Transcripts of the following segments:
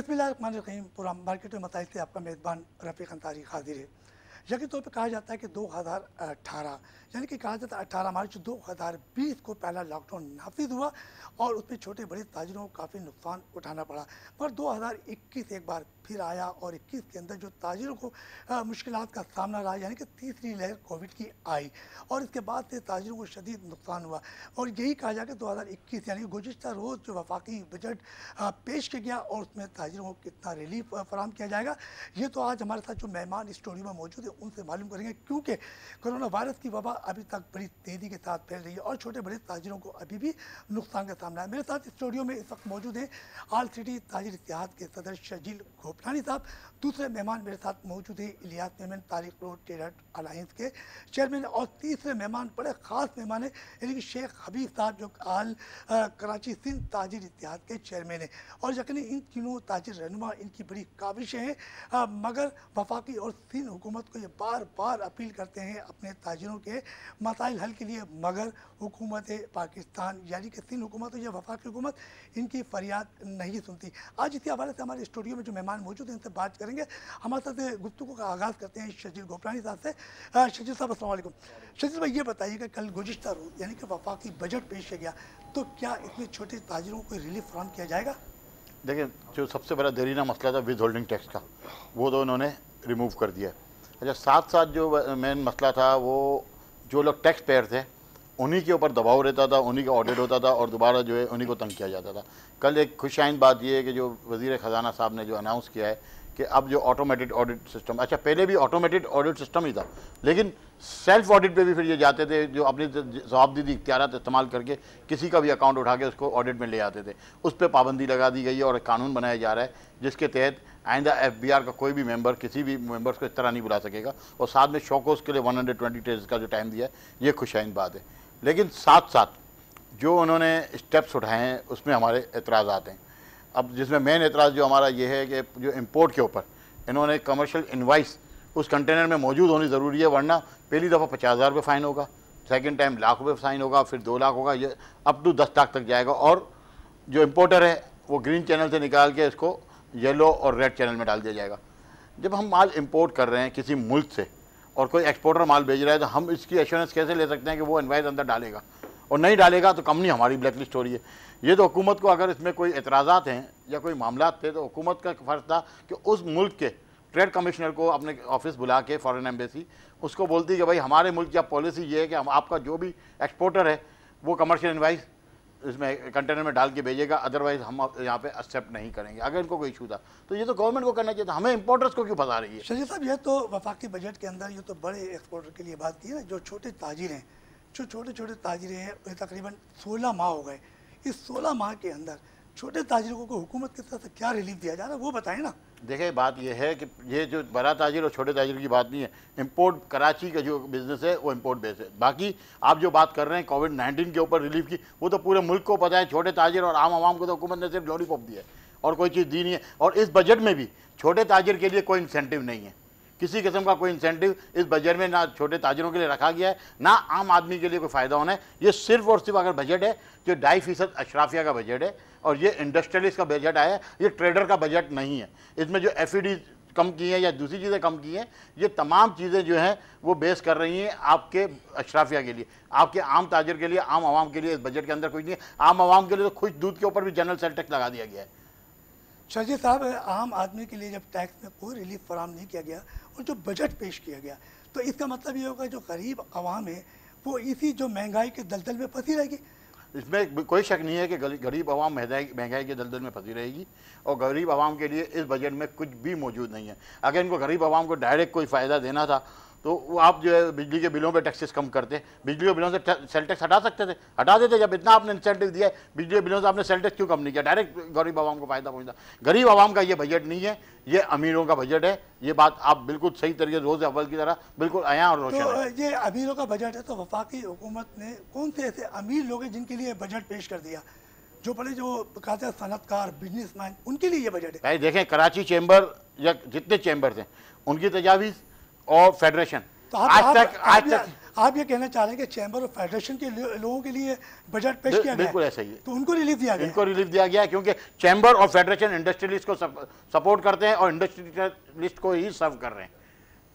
बिस्मिल्लाहिर्रहमानिर्रहीम। पूरा मार्केट में मसाइल से आपका मेज़बान रफ़ीक अंसारी हाजिर है। यकीनी तौर पर कहा जाता है कि 2018 यानी कि कहा जाता है 18 मार्च 2020 को पहला लॉकडाउन नाफिज हुआ और उसमें छोटे बड़े ताजिरों को काफ़ी नुकसान उठाना पड़ा। पर 2021 एक बार फिर आया और 21 के अंदर जो ताजिरों को मुश्किलात का सामना रहा, यानी कि तीसरी लहर कोविड की आई और इसके बाद से ताजिरों को शदीद नुकसान हुआ। और यही कहा जाए कि 2021 यानी कि गुज़िश्ता रोज़ जो वफाकी बजट पेश किया गया और उसमें ताजिरों को कितना रिलीफ फराहम किया जाएगा, ये तो आज हमारे साथ जो मेहमान स्टूडियो में मौजूद है उनसे मालूम करेंगे, क्योंकि कोरोना वायरस की वबा अभी तक बड़ी तेज़ी के साथ फैल रही है और छोटे बड़े ताजिरों को अभी भी नुकसान का सामना है। मेरे साथ स्टूडियो में इस वक्त मौजूद हैं ऑल सिटी ताजिर इत्तेहाद के सदर शजील गोपलानी साहब। दूसरे मेहमान मेरे साथ मौजूद है Ilyas Memon, Tariq road trader alliance के चेयरमैन, और तीसरे मेहमान बड़े ख़ास मेहमान है यानी कि शेख हबीब साहब जो आल कराची सिंध ताजिर इत्तेहाद के चेयरमैन है। और यकीनी इन तीनों ताजिर रहनुमा इनकी बड़ी काविशें हैं, मगर वफाकी और सिंध हुकूमत को ये बार बार अपील करते हैं अपने ताजिरों के मसाइल हल के लिए, मगर हुकूमत पाकिस्तान यानी कि सिंध हुकूमत या वफाकी हुकूमत इनकी फरियाद नहीं सुनती। आज इसी हवाले से हमारे स्टूडियो में जो मेहमान मौजूद हैं इनसे बात करेंगे। हमारे साथ गुफ्तगू का आगाज़ करते हैं शजील गोपलानी साहब से। शजील साहब अस्सलाम वालेकुम। शजील भाई ये बताइए कि कल गुज़िश्ता रोज़ यानी कि वफाकी बजट पेश किया गया, तो क्या इसमें छोटे ताजिरों को रिलीफ फराहम किया जाएगा? देखिए, जो सबसे बड़ा देरीना मसला था विद होल्डिंग टैक्स का, वो तो उन्होंने रिमूव कर दिया। अच्छा, साथ साथ जो मेन मसला था वो जो लोग टैक्स पेयर थे उन्हीं के ऊपर दबाव रहता था, उन्हीं का ऑडिट होता था और दोबारा जो है उन्हीं को तंग किया जाता था। कल एक खुशाइन बात यह है कि जो वज़ीर ख़जाना साहब ने जो अनाउंस किया है कि अब जो ऑटोमेटेड ऑडिट सिस्टम, अच्छा पहले भी ऑटोमेटेड ऑडिट सिस्टम ही था, लेकिन सेल्फ ऑडिट पे भी फिर ये जाते थे, जो अपनी जवाबदेही इख्तियारात इस्तेमाल करके किसी का भी अकाउंट उठा के उसको ऑडिट में ले आते थे। उस पर पाबंदी लगा दी गई है और एक कानून बनाया जा रहा है जिसके तहत आइंदा FBR का कोई भी मेंबर किसी भी मेंबर्स को इस तरह नहीं बुला सकेगा। और साथ में शोकोस के लिए 120 डेज का जो टाइम दिया है, ये खुशाइन बात है। लेकिन साथ साथ जो उन्होंने स्टेप्स उठाए हैं उसमें हमारे एतराज़ात हैं। अब जिसमें मेन एतराज़ जो हमारा ये है कि जो इम्पोर्ट के ऊपर इन्होंने कमर्शियल इन्वाइस उस कंटेनर में मौजूद होनी ज़रूरी है, वरना पहली दफ़ा 50,000 रुपये फ़ाइन होगा, सेकंड टाइम ₹1,00,000 फ़ाइन होगा, फिर 2 लाख होगा, ये अप टू 10 लाख तक जाएगा। और जो इम्पोर्टर है वो ग्रीन चैनल से निकाल के इसको येलो और रेड चैनल में डाल दिया जाएगा। जब हम माल इम्पोर्ट कर रहे हैं किसी मुल्क से और कोई एक्सपोर्टर माल भेज रहा है, तो हम इसकी एश्योरेंस कैसे ले सकते हैं कि वो इन्वाइस अंदर डालेगा, और नहीं डालेगा तो कंपनी हमारी ब्लैक लिस्ट हो रही है। ये तो हुकूमत को अगर इसमें कोई एतराज़ात हैं या कोई मामला थे तो हुकूमत का फ़र्ज़ था कि उस मुल्क के ट्रेड कमिश्नर को अपने ऑफिस बुला के, फॉरेन एम्बेसी, उसको बोलती कि भाई हमारे मुल्क की पॉलिसी ये है कि हम आपका जो भी एक्सपोर्टर है वो कमर्शियल इन्वाइस इसमें कंटेनर में डाल के भेजेगा, अदरवाइज़ हम यहाँ पे एक्सेप्ट नहीं करेंगे। अगर इनको कोई इशू था तो ये तो गवर्नमेंट को करना चाहिए था, हमें इंपोर्टर्स को क्यों फंसा रही है? शजील साहब, ये तो वफाकी बजट के अंदर ये तो बड़े एक्सपोर्टर के लिए बात की है ना, जो छोटे ताजिर हैं, जो छोटे छोटे ताजिर हैं, तकरीबन 16 माह हो गए। इस 16 माह के अंदर छोटे ताजिरों को हुकूमत की तरफ से क्या रिलीफ दिया जा रहा है वो बताएं ना। देखिए, बात यह है कि ये जो बड़ा ताजिर और छोटे ताजिर की बात नहीं है, इंपोर्ट कराची का जो बिज़नेस है वो इंपोर्ट बेस है। बाकी आप जो बात कर रहे हैं कोविड-19 के ऊपर रिलीफ की, वो तो पूरे मुल्क को पता है। छोटे ताजिर और आम आवाम को तो हुकूमत ने सिर्फ लॉलीपॉप दी है और कोई चीज़ दी नहीं है। और इस बजट में भी छोटे ताजिर के लिए कोई इंसेंटिव नहीं है, किसी किस्म का कोई इंसेंटिव इस बजट में ना छोटे ताजिरों के लिए रखा गया है, ना आम आदमी के लिए कोई फ़ायदा होना है। ये सिर्फ और सिर्फ अगर बजट है जो 2.5% अशराफिया का बजट है और ये इंडस्ट्रियलिस्ट का बजट आया है, ये ट्रेडर का बजट नहीं है। इसमें जो FED कम की हैं या दूसरी चीज़ें कम की हैं, ये तमाम चीज़ें जो हैं वो बेस कर रही हैं आपके अशराफिया के लिए, आपके आम ताजिर के लिए, आम आवाम के लिए। इस बजट के अंदर कुछ नहीं है। आम आवाम के लिए तो खुश दूध के ऊपर भी जनरल सेल टैक्स लगा दिया गया है। शजील साहब, आम आदमी के लिए जब टैक्स में कोई रिलीफ फराहम नहीं किया गया और जो बजट पेश किया गया, तो इसका मतलब ये होगा जो गरीब आवाम है वो इसी जो महंगाई के दलदल में फंसी रहेगी। इसमें कोई शक नहीं है कि गरीब आवाम महंगाई के दलदल में फंसी रहेगी और गरीब आवाम के लिए इस बजट में कुछ भी मौजूद नहीं है। अगर इनको गरीब आवाम को डायरेक्ट कोई फ़ायदा देना था तो वो आप जो है बिजली के बिलों पे टैक्सेस कम करते, बिजली के बिलों से सेल टैक्स हटा सकते थे, हटा देते। जब इतना आपने इंसेंटिव दिया है बिजली के बिलों से, आपने सेल टैक्स क्यों कम नहीं किया? डायरेक्ट गरीब आवाम को फ़ायदा पहुंचता। गरीब आवाम का ये बजट नहीं है, ये अमीरों का बजट है। ये बात आप बिल्कुल सही तरीके रोज़ अव्वल की तरह बिल्कुल आया और रोशन है। तो ये अमीरों का बजट है, तो वफाकी हुकूमत ने कौन से ऐसे अमीर लोग हैं जिनके लिए बजट पेश कर दिया? जो बड़े जो कहते हैं सनतकार, बिजनेसमैन, उनके लिए ये बजट है। भाई देखें, कराची चैम्बर या जितने चैम्बर्स हैं उनकी तजावीज़ और फेडरेशन तो आज तक आप ये कहना चाह रहे हैं कि चैम्बर और फेडरेशन के लोगों के लिए बजट पेश किया गया बिल्कुल ऐसा ही है। तो उनको रिलीफ दिया गया, इनको रिलीफ दिया गया क्योंकि चैम्बर और फेडरेशन इंडस्ट्रियलिस्ट को सपोर्ट करते हैं और इंडस्ट्रियलिस्ट को ही सर्व कर रहे हैं।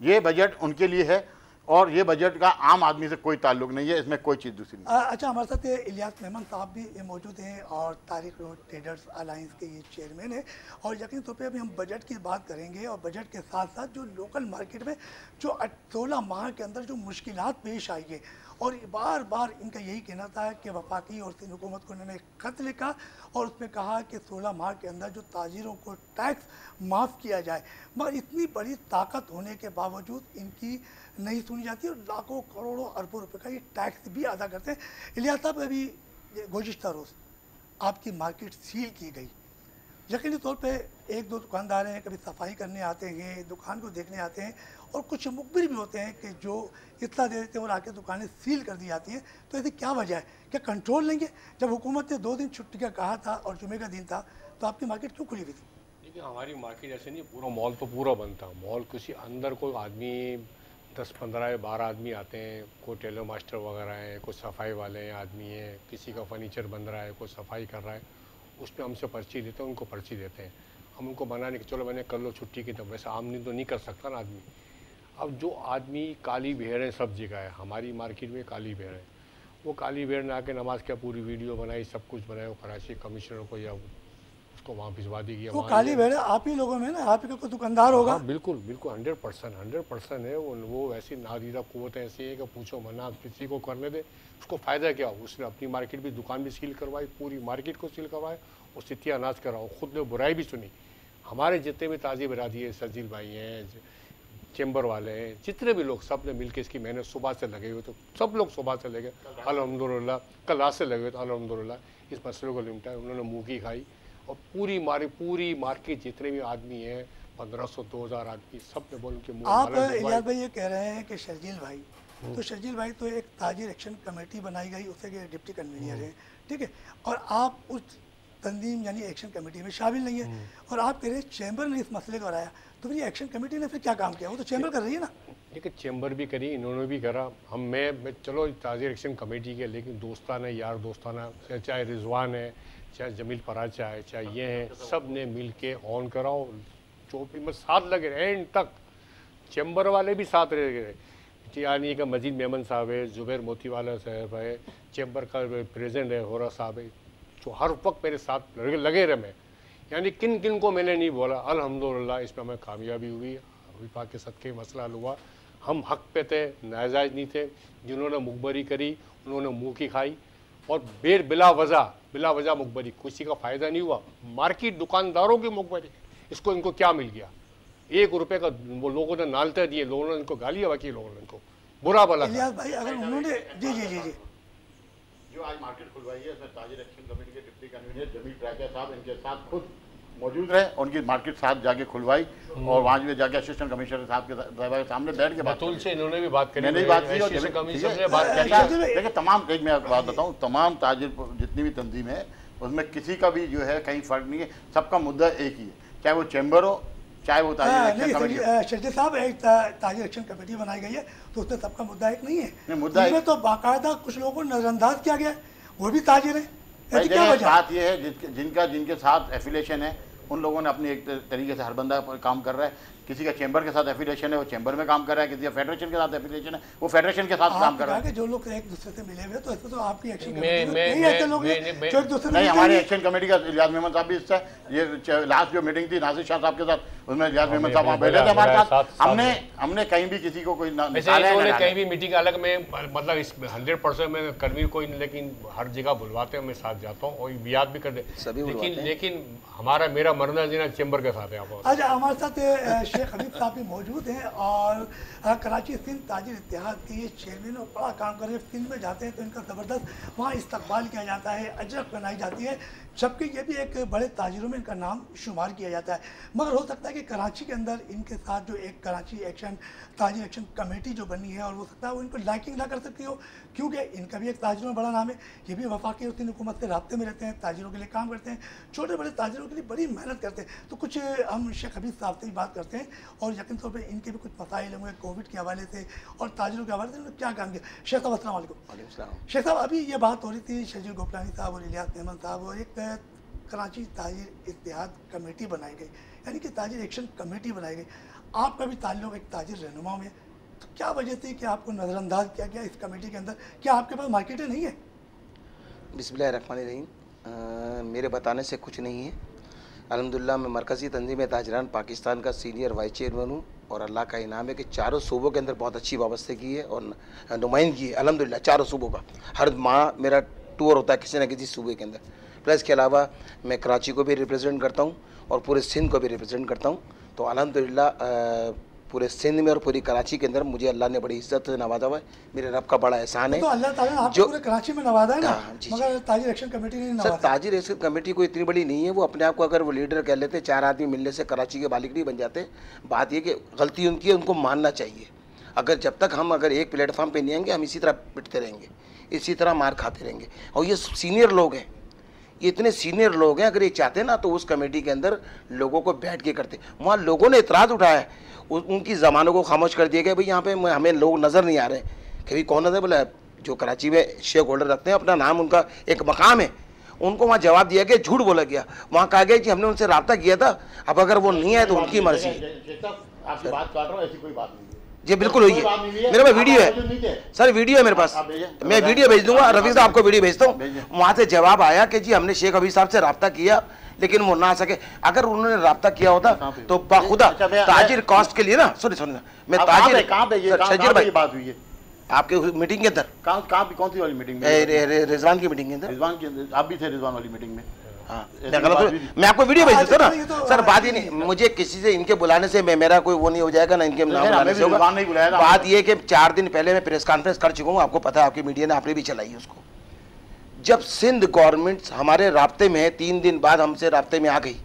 ये बजट उनके लिए है और ये बजट का आम आदमी से कोई ताल्लुक नहीं है, इसमें कोई चीज़ दूसरी नहीं। अच्छा, हमारे साथ ये इलियास मेमन साहब भी मौजूद हैं और तारिक रोड ट्रेडर्स अलायंस के ये चेयरमैन हैं और यकीन तौर पे अभी हम बजट की बात करेंगे और बजट के साथ साथ जो लोकल मार्केट में जो 16 माह के अंदर जो मुश्किलात पेश आई है और बार बार इनका यही कहना था कि वफाकी और सिंध हुकूमत को उन्होंने एक खत लिखा और उसमें कहा कि 16 माह के अंदर जो ताजिरों को टैक्स माफ़ किया जाए, मगर इतनी बड़ी ताकत होने के बावजूद इनकी नहीं सुनी जाती और लाखों करोड़ों अरबों रुपए का ये टैक्स भी अदा करते हैं। इलियास साहब, अभी गुज़िश्ता रोज़ आपकी मार्केट सील की गई, यकीनी तौर पे एक दो दुकानदार हैं, कभी सफाई करने आते हैं, दुकान को देखने आते हैं और कुछ मुखबिर भी होते हैं कि जो इत्तला दे देते हैं और आके दुकानें सील कर दी जाती हैं। तो ऐसी क्या वजह है? क्या कंट्रोल लेंगे? जब हुकूमत ने 2 दिन छुट्टी का कहा था और जुमे का दिन था तो आपकी मार्केट क्यों खुली हुई थी? देखिए, हमारी मार्केट ऐसे नहीं, पूरा मॉल तो पूरा बंद था। मॉल किसी अंदर कोई आदमी 10-15 या 12 आदमी आते हैं, कोई टेलर मास्टर वगैरह हैं, कोई सफाई वाले आदमी हैं, किसी का फर्नीचर बन रहा है, कोई सफाई कर रहा है, उस पर हमसे पर्ची देते हैं, उनको पर्ची देते हैं। हम उनको मना नहीं कि चलो मैंने कर लो छुट्टी की, तब वैसे आमदनी तो नहीं कर सकता ना आदमी। अब जो आदमी काली भेड़ है सब जगह है, हमारी मार्केट में काली भेड़ है, वो काली भेड़ ने आके नमाज का पूरी वीडियो बनाई, सब कुछ बनाया, वो कराची कमिश्नर को या उसको वहाँ भिजवा दी गया। वो काली भेड़ आप ही लोगों में ना, आप ही का कोई दुकानदार होगा। हाँ, बिल्कुल बिल्कुल 100% है। वो ऐसी नादीदा कुव्वत ऐसी है कि पूछो मना, किसी को करने दे, उसको फ़ायदा क्या? उसने अपनी मार्केट भी, दुकान भी सील करवाई, पूरी मार्केट को सील करवाए और सितिया अनाज कराओ, खुद ने बुराई भी सुनी। हमारे जितने भी ताजी बरादी है, सजील भाई हैं, चैम्बर वाले हैं, जितने भी लोग, सब ने मिलकर इसकी मेहनत सुबह से लगे हुए, तो सब लोग सुबह से लगे अल्हम्दुलिल्लाह, कल रात से लगे हुए तो अल्हम्दुलिल्लाह इस मसले को निपटा है। उन्होंने मुँह की खाई और पूरी मार्केट जितने भी आदमी हैं, 1500-2000 आदमी, सब ने बोल के मुँह। आप इलियास भाई ये कह रहे हैं कि शर्जील भाई, तो शर्जील भाई तो एक ताजिर एक्शन कमेटी बनाई गई, उसके डिप्टी कन्वीनर है, ठीक है, और आप उस तंजीम यानी एक्शन कमेटी में शामिल नहीं है और आप कह रहे हैं चैम्बर ने इस मसले को हराया, तो फिर ये एक्शन कमेटी ने फिर क्या काम किया? वो तो चैम्बर कर रही है ना। देखिए, चैम्बर भी करी, इन्होंने भी करा, मैं चलो ताजिर एक्शन कमेटी के, लेकिन दोस्ताना, यार दोस्ताना, चाहे रिजवान है, चाहे जमील पराचा है, चाहे ये हैं, सब ने मिल के ऑन कराओ, चौपी में साथ लगे एंड तक। चैम्बर वाले भी साथ रह गए, यानी का मजीद मेमन साहब है, जुबैर मोतीवाला साहब है, चैम्बर का प्रेसिडेंट है होरा साहब है, जो हर वक्त मेरे साथ लगे रहे। यानी किन किन को मैंने नहीं बोला, अल्हम्दुलिल्लाह इसमें हमें कामयाबी हुई, विफा के सदक़े मसला हल हुआ। हम हक पे थे, नाजायज़ नहीं थे। जिन्होंने मुखबरी करी उन्होंने मुँह की खाई और बिला वजह मुखबरी, किसी का फ़ायदा नहीं हुआ। मार्केट दुकानदारों की मुखबरी, इसको इनको क्या मिल गया? 1 रुपये का वो लोगों ने नालते दिए, लोगों ने इनको गालियाँ बकी, लोगों ने इनको बुरा भला। इलियास भाई, अगर उन्होंने जी जो आज मार्केट खुलवाई है, उसमें ताजिर एक्शन कमेटी के डिप्टी कन्वीनर जमील पराचा साहब इनके साथ खुद मौजूद रहे, उनकी मार्केट साथ जाके खुलवाई और वहाँ जो जाके असिस्टेंट कमिश्नर साहब के सामने बैठ के बात से इन्होंने भी बात करी, मैंने भी बात की और देखिए तमाम, एक मैं बात बताऊँ, तमाम ताजिर जितनी भी तंजीम है उसमें किसी का भी जो है कहीं फ़र्क नहीं है, सबका मुद्दा एक ही है, चाहे वो चैम्बर हो, चाहे वो ताजिर एक्शन कमेटी। शर्जील साहब, एक ताजिर एक्शन कमेटी बनाई गई है तो उसमें सबका मुद्दा एक नहीं है, मुद्दा इसमें तो बाकायदा कुछ लोगों को नज़रअंदाज किया गया है, वो भी ताजिर है। बात ये है जिनके साथ एफिलेशन है उन लोगों ने अपनी एक तरीके से हर बंदा पर काम कर रहा है। किसी का चैम्बर के साथ एफिलेशन है वो चैम्बर में काम कर रहा है, किसी का फेडरेशन के साथ एफिलेशन है वो फेडरेशन के साथ काम कर रहा है। जो लोग एक दूसरे से मिले हुए तो ऐसे तो आपकी एक्शन नहीं, हमारे एक्शन कमेटी का इलियास मेमन साहब भी हिस्सा है। ये लास्ट जो मीटिंग थी नासिर शाह साहब के साथ, उसमें इलियास मेमन साहब वहाँ बैठे थे हमारे साथ। हमने कहीं भी किसी को कोई कहीं भी मीटिंग अलग में, मतलब इस 100% में कर्मी कोई नहीं, लेकिन हर जगह बुलवाते हैं, मैं साथ जाता हूँ और याद भी कर दे, लेकिन मेरा मरना जीना चैम्बर के साथ है। आज हमारे साथ शेख हबीब साहब भी मौजूद हैं और कराची सिंध ताजिर इत्तेहाद के ये चेयरमैन और बड़ा काम कर रहे हैं। सिंध में जाते हैं तो इनका ज़बरदस्त वहाँ इस्तकबाल किया जाता है, अजरक बनाई जाती है, जबकि ये भी एक बड़े ताजिरों में इनका नाम शुमार किया जाता है। मगर हो सकता है कि कराची के अंदर इनके साथ जो एक कराची एक्शन ताजिर एक्शन कमेटी जो बनी है और हो सकता है वो इनको लाइकिंग ना कर सकती हो, क्योंकि इनका भी एक ताजिरों में बड़ा नाम है, ये भी वफाकी और सिंध हुकूमत से राब्ते में रहते हैं, ताजिरों के लिए काम करते हैं, छोटे बड़े ताजिरों के लिए बड़ी मेहनत करते हैं। तो कुछ हम शेख हबीब साहब से ही बात करते हैं हैं और यकीन तौर पर इनके भी कुछ मसाइल होंगे कोविड के हवाले से और ताजिरों के हवाले से उन्होंने क्या काम किया। शेख साहब अस्सलाम वालेकुम। शेख साहब, अभी ये बात हो रही थी शजील गोपलानी साहब और इलियास मेमन साहब और एक कराची ताजिर इत्तेहाद कमेटी बनाई गई, यानी कि ताजिर एक्शन कमेटी बनाई गई। आपका भी ताल्लुक एक ताजिर रहनुमा में, तो क्या वजह थी कि आपको नज़रअंदाज किया गया इस कमेटी के अंदर? क्या आपके पास मार्केटें नहीं है? बिस्मिल्लाहिर्रहमानिर्रहीम, मेरे बताने से कुछ नहीं है। अल्हम्दुलिल्लाह मैं मरकज़ी तंजीम ताजरान पाकिस्तान का सीनियर वाइस चेयरमैन हूँ और अल्लाह का इनाम है कि चारों सूबों के अंदर बहुत अच्छी वाबस्तगी है और नुमाइंदगी है अल्हम्दुलिल्लाह चारों सूबों का। हर माह मेरा टूर होता है किसी न किसी सूबे के अंदर। प्लस के अलावा मैं कराची को भी रिप्रेजेंट करता हूँ और पूरे सिंध को भी रिप्रेजेंट करता हूँ। तो अल्हम्दुलिल्लाह पूरे सिंध में और पूरी कराची के अंदर मुझे अल्लाह ने बड़ी इज्जत से नवाजा हुआ है, मेरे रब का बड़ा एहसान है। तो अल्लाह ताला ने आपको पूरे कराची में नवाजा है ना, मगर ताजिर एक्शन कमेटी ने नवाजा। सर ताजिर एक्शन कमेटी कोई इतनी बड़ी नहीं है, वो अपने आप को अगर वो लीडर कह लेते, 4 आदमी मिलने से कराची के मालिक नहीं बन जाते। बात ये कि गलती उनकी है, उनको मानना चाहिए। अगर जब तक हम अगर एक प्लेटफॉर्म पे नहीं आएंगे हम इसी तरह पिटते रहेंगे, इसी तरह मार खाते रहेंगे। और ये सीनियर लोग हैं, ये इतने सीनियर लोग हैं, अगर ये चाहते ना तो उस कमेटी के अंदर लोगों को बैठ के करते। वहाँ लोगों ने इतराज़ उठाया है, उनकी ज़मानों को खामोश कर दिया गया, भाई यहाँ पे हमें लोग नज़र नहीं आ रहे। कभी कौन नजर, बोला जो कराची में शेयर होल्डर रखते हैं, अपना नाम उनका एक मकाम है, उनको वहाँ जवाब दिया गया, झूठ बोला गया। वहाँ कहा गया कि हमने उनसे रब्ता किया था, अब अगर वो नहीं आए तो उनकी मर्जी। आपकी बात काट रहा हूं, ऐसी कोई बात नहीं जी बिल्कुल हुई है, मेरे पास वीडियो है सर, वीडियो है मेरे पास, मैं वीडियो भेज दूंगा। रफीक साहब आपको वीडियो भेजता हूँ। वहाँ से जवाब आया कि जी हमने शेख हबीब साहब से रब्ता किया लेकिन वो ना सके। अगर उन्होंने रब्ता किया होता तो बाखुदा ताजिर कॉस्ट के लिए ना, सुनिए मैं ताजिर शजीर भाई बात हुई है आपके मीटिंग के अंदर, कौन सी वाली मीटिंग में? रिजवान की मीटिंग के अंदर। रिजवान की, आप भी थे रिजवान वाली मीटिंग में? हाँ, मैं आपको वीडियो भेज देता ना सर। बात ही नहीं, मुझे किसी से इनके बुलाने से मेरा कोई वो नहीं हो जाएगा ना, इनके नाम बुलाने से होगा। बात ये कि 4 दिन पहले मैं प्रेस कॉन्फ्रेंस कर चुका हूँ, आपको पता है, आपकी मीडिया ने आपने भी चलाई है उसको। जब सिंध गवर्नमेंट हमारे राब्ते में है, 3 दिन बाद हमसे राब्ते में आ गई,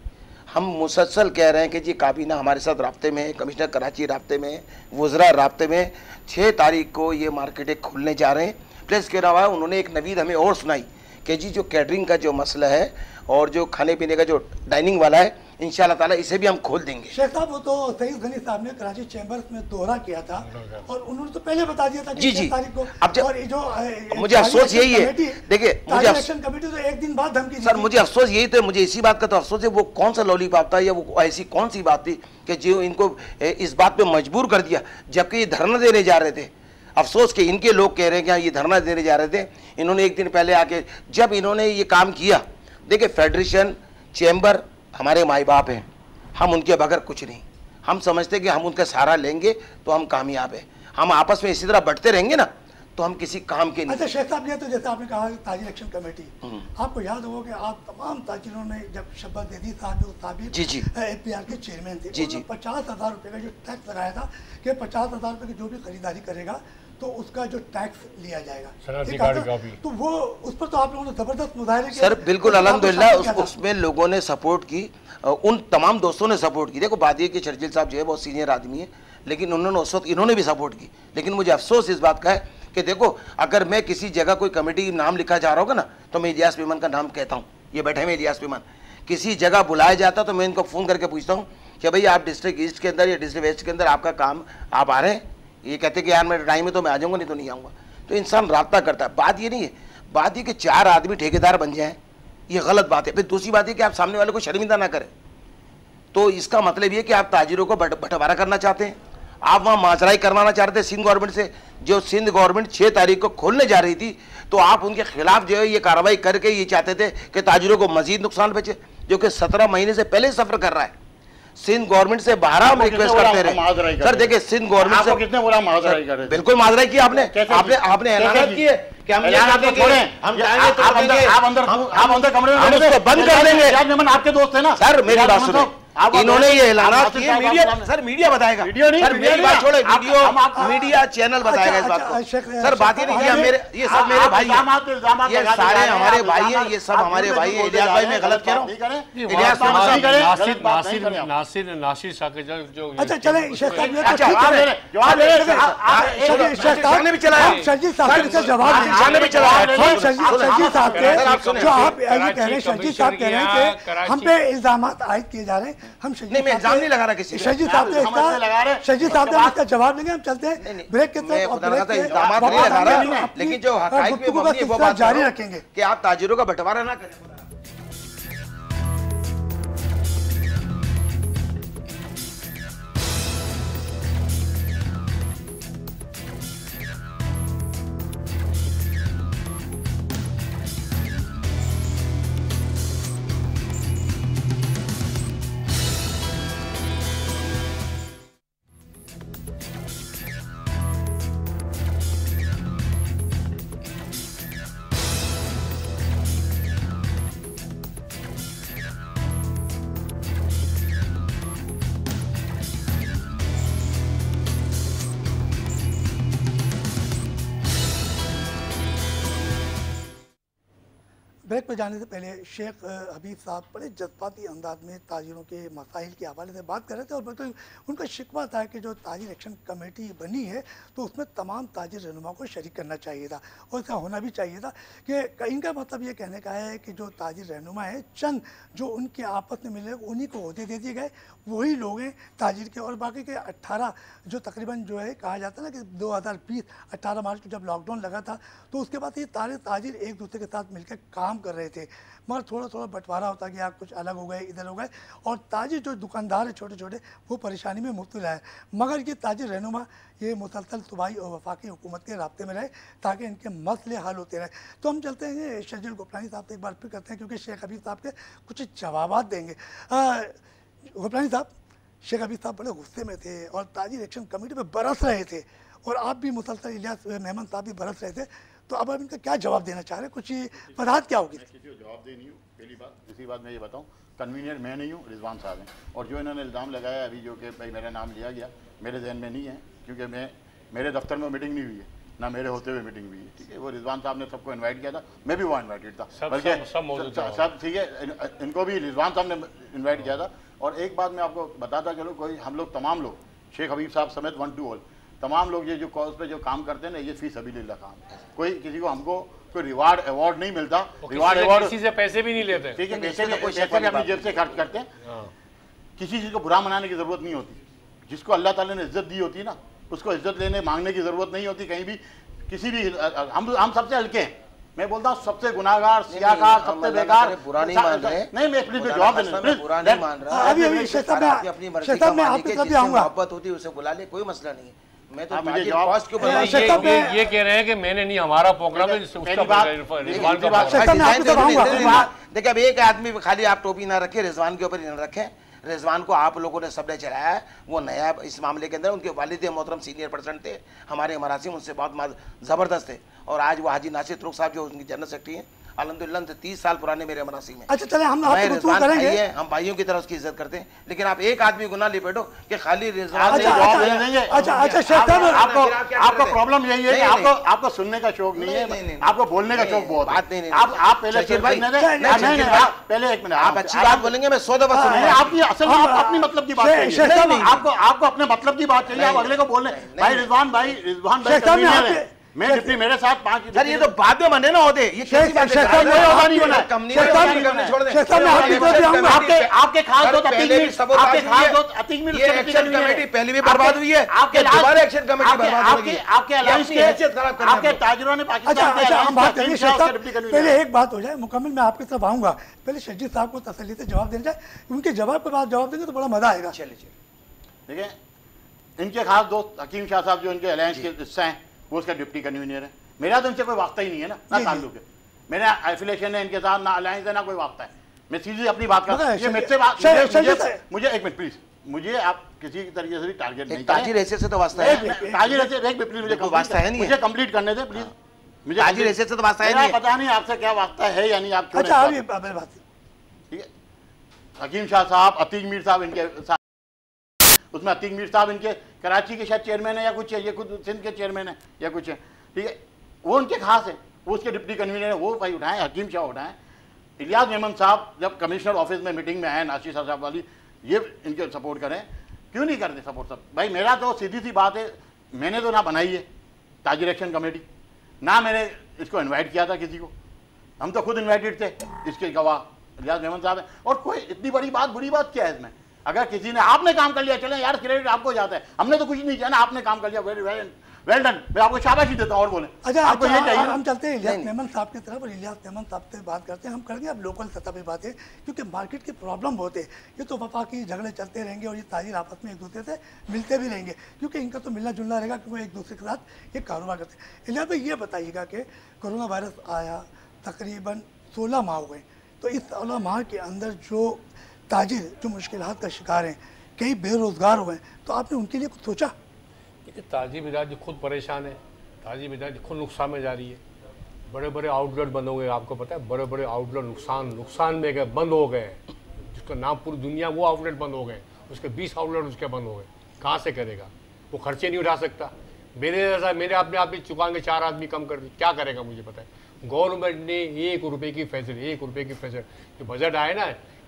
हम मुसलसल कह रहे हैं कि जी काबीना हमारे साथ राब्ते में है, कमिश्नर कराची राब्ते में है, वज़रा राब्ते में। 6 तारीख को ये मार्केटें खुलने जा रहे हैं। प्लस के अलावा उन्होंने एक नवीद हमें और सुनाई कि जी जो कैटरिंग का जो मसला है और जो खाने पीने का जो डाइनिंग वाला है, इंशाल्लाह ताला इसे भी हम खोल देंगे। शेख साहब, वो तो सईद गनी साहब ने कराची चैम्बर्स में दौरा किया था और उन्होंने तो पहले बता दिया था कि 6 तारीख को। अब और जो मुझे अफसोस यही है, देखिए मुझे एक्शन कमेटी तो एक दिन बाद धमकी दी सर, मुझे अफसोस यही था, मुझे इसी बात का तो अफसोस है, वो कौन सा लॉलीपॉप था या वो ऐसी कौन सी बात थी कि जो इनको इस बात पे मजबूर कर दिया, जबकि ये धरना देने जा रहे थे। अफसोस के इनके लोग कह रहे हैं कि हाँ ये धरना देने जा रहे थे, इन्होंने एक दिन पहले आके जब इन्होंने ये काम किया। देखिए फेडरेशन चैम्बर हमारे माई बाप हैं, हम उनके बगैर कुछ नहीं। हम समझते कि हम उनका सहारा लेंगे तो हम कामयाब हैं। हम आपस में इसी तरह बढ़ते रहेंगे ना तो हम किसी काम के नहीं। अच्छा शेख साहब, ये तो जैसे आपने कहा ताजिर एक्शन कमेटी, आपको याद होगा कि आप तमाम ताजिरों ने जब शब्बत दे दी, साहब जो साबिक APR के चेयरमैन थे, 50,000 रुपये का जो टैक्स लगाया था कि 50,000 रुपये की जो भी खरीदारी करेगा तो उसका जो टैक्स लिया जाएगा, तो वो उस पर तो आप लोगों ने जबरदस्त मुजाहरे किए सर। बिल्कुल अल्हम्दुलिल्लाह उसमें लोगों ने सपोर्ट की, उन तमाम दोस्तों ने सपोर्ट की। देखो बात ये कि शर्जील साहब जो है बहुत सीनियर आदमी है, लेकिन उन्होंने उस वक्त इन्होंने भी सपोर्ट की। लेकिन मुझे अफसोस इस बात का है कि देखो अगर मैं किसी जगह कोई कमेटी नाम लिखा जा रहा होगा ना तो मैं इलियास मेमन का नाम कहता हूँ, ये बैठे हुए इलियास मेमन। किसी जगह बुलाया जाता तो मैं इनको फ़ोन करके पूछता हूँ कि भाई आप डिस्ट्रिक्ट ईस्ट के अंदर या डिस्ट्रिक्ट वेस्ट के अंदर आपका काम, आप आ रहे हैं? ये कहते कि यार मेरा टाइम है तो मैं आ जाऊँगा, नहीं तो नहीं आऊँगा। तो इंसान राब्ता करता है। बात ये नहीं है, बात ये कि 4 आदमी ठेकेदार बन जाएँ, ये गलत बात है। फिर दूसरी बात है कि आप सामने वाले को शर्मिंदा ना करें। तो इसका मतलब ये कि आप ताजिरों को बंटवारा करना चाहते हैं, आप वहाँ माजराई करवाना चाहते हैं सिंध गवर्नमेंट से। जो सिंध गवर्नमेंट 6 तारीख को खोलने जा रही थी तो आप उनके खिलाफ जो है ये कार्रवाई करके ये चाहते थे कि ताजिरों को मजीद नुकसान बचे, जो कि 17 महीने से पहले सफर कर रहा है। सिंध गवर्नमेंट से 12 हम रिक्वेस्ट करते रहे सर। देखिए सिंध गवर्नमेंट से कितने बोला माजराई कर रहे? बिल्कुल माजराई की आपने ऐलान किए कि हम आप अंदर कमरे में बंद कर देंगे। आपके दोस्त है ना सर, मेरी बात सुनो, इन्होंने ये ऐलान किया, मीडिया सर मीडिया बताएगा, सर मेरी बात छोड़े, मीडिया चैनल बताएगा इस बात को। सर बात ये नहीं, ये सब मेरे भाई हैं, ये सारे हमारे भाई हैं, ये सब हमारे भाई हैं। इलियास भाई मैं गलत कह रहा हूँ? इलियास नासिर साहब जो अच्छा चले शेख साहब ने भी चलाया, शर्जील साहब के जवाब ने भी चलाया। शर्जील साहब के जो आप ये कह रहे हैं, शर्जील साहब कह रहे हैं कि हम पे इल्जाम आयद किए जा रहे हैं हम शजीद नहीं, मैं इल्जाम नहीं लगा रहा किसी पे। शजीद साहब शजीद साहब ने इसका जवाब देंगे, हम चलते हैं ब्रेक के तरफ। लेकिन जो हकाइक पे मबनी है वो बात जारी रखेंगे कि आप ताजिरों का बंटवारा ना करें। ब्रेक पर जाने से पहले शेख हबीब साहब बड़े जज्बाती अंदाज में ताजिरों के मसाइल के हवाले से बात कर रहे थे और बल्कि उनका शिकवा था कि जो ताजिर एक्शन कमेटी बनी है तो उसमें तमाम ताजिर रहनुमा को शरीक करना चाहिए था और ऐसा होना भी चाहिए था कि इनका मतलब ये कहने का है कि जो ताजिर रहनुमा है चंद जो उनके आपस में मिले उन्हीं को ओहदे दे दिए गए, वही लोग हैं ताजिर के, और बाकी के 18 जो तकरीबन जो है कहा जाता है ना कि 2020 18 मार्च को जब लॉकडाउन लगा था तो उसके बाद ये सारे ताजिर एक दूसरे के साथ मिलकर काम कर रहे थे, मगर थोड़ा थोड़ा बंटवारा होता गया, कुछ अलग हो गए, इधर हो गए, और ताजिर जो दुकानदार है छोटे छोटे वो परेशानी में मुब्तला है। मगर ये ताजिर रहनुमा ये मुसलसल सूबाई और वफाकी हुकूमत के राब्ते में रहे ताकि इनके मसले हल होते रहे। तो हम चलते हैं शजील गोपलानी साहब से एक बार फिर करते हैं क्योंकि शेख हबीब साहब के कुछ जवाब देंगे। गोपलानी साहब, शेख हबीब साहब बड़े गुस्से में थे और ताजिर एक्शन कमेटी पर बरस रहे थे और आप भी मुसलसल इलियास मेमन साहब भी बरस रहे थे, तो अब इनका क्या जवाब देना चाह रहे हैं, कुछ वजाहत क्या होगी? किसी को जवाब दे नहीं हूँ, पहली बात। दूसरी बात मैं ये बताऊँ, कन्वीनियर मैं नहीं हूँ, रिजवान साहब हैं, और जो इन्होंने इल्ज़ाम लगाया अभी जो कि भाई मेरा नाम लिया गया, मेरे जहन में नहीं है क्योंकि मेरे दफ्तर में मीटिंग नहीं हुई है, ना मेरे होते हुए मीटिंग हुई है, ठीक है। वो रिजवान साहब ने सबको इन्वाइट किया था, मैं भी वहाँ इन्वाइटेड था, बल्कि सब ठीक है, इनको भी रिजवान साहब ने इन्वाइट किया था। और एक बात मैं आपको बताता चलो, कोई हम लोग तमाम लोग शेख हबीब साहब समेत 1 to all तमाम लोग ये जो कॉज पे जो काम करते हैं ना, ये फी सबीलिल्लाह काम है। कोई किसी को हमको कोई रिवार्ड अवार्ड नहीं मिलता, रिवार्ड अवार्ड किसी से पैसे भी नहीं लेते, ठीक है, पैसे भी अपनी जेब से खर्च करते हैं। किसी चीज़ को बुरा मनाने की ज़रूरत नहीं होती, जिसको अल्लाह ताला ने इज्जत दी होती है ना उसको इज्जत लेने मांगने की ज़रूरत नहीं होती कहीं भी, किसी भी। हम सबसे हल्के हैं, मैं बोलता हूँ सबसे गुनाहगार, सियाकार, सबसे बेकार। बुरा नहीं मान रहे, नहीं मैं प्लीज जवाब देना, बुरा नहीं मान रहा, अभी अपनी मर्जी का मालिक है, जिससे मोहब्बत होती है उसे बुला ले, कोई मसला नहीं है। मैं तो मुझे जवाब क्यों ये कह रहे हैं कि मैंने नहीं, हमारा प्रोग्राम है। देखिए अब एक आदमी खाली आप टोपी ना रखे, रिजवान के ऊपर ही ना रखें। रिजवान को आप लोगों ने सबने चलाया है, वो नया इस मामले के अंदर, उनके वालिद मोहतरम सीनियर पर्सन थे, हमारे मरासिम उनसे बहुत ज़बरदस्त थे, और आज वो हाजी नासिर तुर्क साहब जो उनकी जनरल सेक्रेटरी हैं, अल्हम्दुलिल्लाह 30 साल पुराने मेरे मरासिम में। अच्छा चले हम आपको करेंगे, हम भाइयों की तरह उसकी इज्जत करते हैं, लेकिन आप एक आदमी को ना लिपेटो कि खाली रिजवान। आपको प्रॉब्लम यही है कि आपको सुनने का शौक नहीं है, आपको बोलने का शौक बहुत। बात नहीं, आप पहले पहले 1 मिनट, आप अच्छी बात बोलेंगे, मैं 100 दफा सुनूंगा। आपकी असल में अपनी मतलब की बात चाहिए, आपको अपने मतलब की बात चाहिए, आप अगले को बोलने। भाई रिजवान भाई मैं डिप्टी मेरे साथ 5 सर, ये तो बाद में बने ना होते, ये कैसी बात है? नहीं बना, छोड़ दे। आपके खास दोस्त अतीक मीर, ये एक्शन कमेटी पहले भी बर्बाद हुई है, आपके दोबारा एक्शन कमेटी बर्बाद होगी, आपके अलायंस की हैसियत खराब करने आपके ताजिरों ने पाकिस्तान के अलायंस। पहले एक बात हो जाए मुकम्मल, मैं आपकी तरफ आऊंगा, पहले शजीद साहब को तसल्ली से जवाब देना जाए, उनके जवाब के बाद जवाब देंगे तो बड़ा मजा आएगा। चलिए देखिए, इनके खास दोस्त हकीम शाह साहब जो इनके अलायंस के हिस्सा हैं, वो उसका डिप्टी कन्वीनर है। मेरा तो इनसे कोई वास्ता ही नहीं है ना ताल्लुक है, मेरा एफिलिएशन है इनके साथ, ना अलायंस है, ना कोई वास्ता है। मैं सीधी अपनी बात कर, ये मुझसे बात, मुझे 1 मिनट प्लीज, मुझे आप किसी तरीके से भी टारगेट नहीं करें। ताजिर हैसियत से तो वास्ता है, ताजिर हैसियत एक प्लीज मुझे वास्ता है नहीं, मुझे कंप्लीट करने दे प्लीज। मुझे ताजिर हैसियत से तो वास्ता है नहीं, पता नहीं आपसे क्या वास्ता है या नहीं, आप क्यों अच्छा बात, ठीक है। हकीम शाह साहब, अतीक मीर साहब इनके साथ, उसमें अतीक मीर साहब इनके कराची के शायद चेयरमैन है या कुछ है, ये खुद सिंध के चेयरमैन है या कुछ है, ठीक है। वो उनके खास है, वो उसके डिप्टी कन्वीनर है, वो भाई उठाएं, हकीम शाह उठाएं। इलियास मेमन साहब जब कमिश्नर ऑफिस में मीटिंग में आए, नासिर साहब वाली, ये इनके सपोर्ट करें, क्यों नहीं करते सपोर्ट सब? भाई मेरा तो सीधी सी बात है, मैंने तो ना बनाई है ताजिर एक्शन कमेटी, ना मैंने इसको इन्वाइट किया था किसी को, हम तो खुद इन्वाइटेड थे, इसके गवाह इलियास मेमन साहब है। और कोई इतनी बड़ी बात, बुरी बात क्या है इसमें? अगर किसी ने आपने काम कर लिया, चले यार क्रेडिट आपको जाता है, हमने तो कुछ नहीं किया ना, आपने काम कर लिया, वेल डन, मैं आपको शाबाशी देता हूँ। और बोले अच्छा, आपको ये चाहिए। हम चलते हैं इलियास मेमन साहब की तरफ, और इलियास मेमन साहब से बात करते हैं। हम करेंगे अब लोकल सतह पे बातें, क्योंकि मार्केट की प्रॉब्लम बहुत है। ये तो वफाकी झगड़े चलते रहेंगे और ये ताजिर आपस में एक दूसरे से मिलते भी रहेंगे, क्योंकि इनका तो मिलना जुलना रहेगा, क्योंकि वो एक दूसरे के साथ ये कारोबार करते हैं। इलियास भाई ये बताइएगा कि कोरोना वायरस आया तकरीबन 16 माह हो गए, तो इस 16 माह के अंदर जो ताजिर जो मुश्किलात का शिकार हैं, कई बेरोज़गार हुए हैं, तो आपने उनके लिए कुछ सोचा? ताजी मिजाज खुद परेशान है, ताजी मिजाज खुद नुकसान में जा रही है। बड़े बड़े आउटलेट बंद हो गए, आपको पता है, बड़े बड़े आउटलेट नुकसान में गए, बंद हो गए, जिसका नाम पूरी दुनिया, वो आउटलेट बंद हो गए, उसके 20 आउटलेट उसके बंद हो गए। कहाँ से करेगा वो, खर्चे नहीं उठा सकता। मेरे अपने आप ही चुकाएंगे, 4 आदमी कम कर दी, क्या करेगा मुझे पता है। गवर्नमेंट ने 1 रुपये की फैसिलिटी, 1 रुपये की फैसिलिटी, जो बजट आए ना,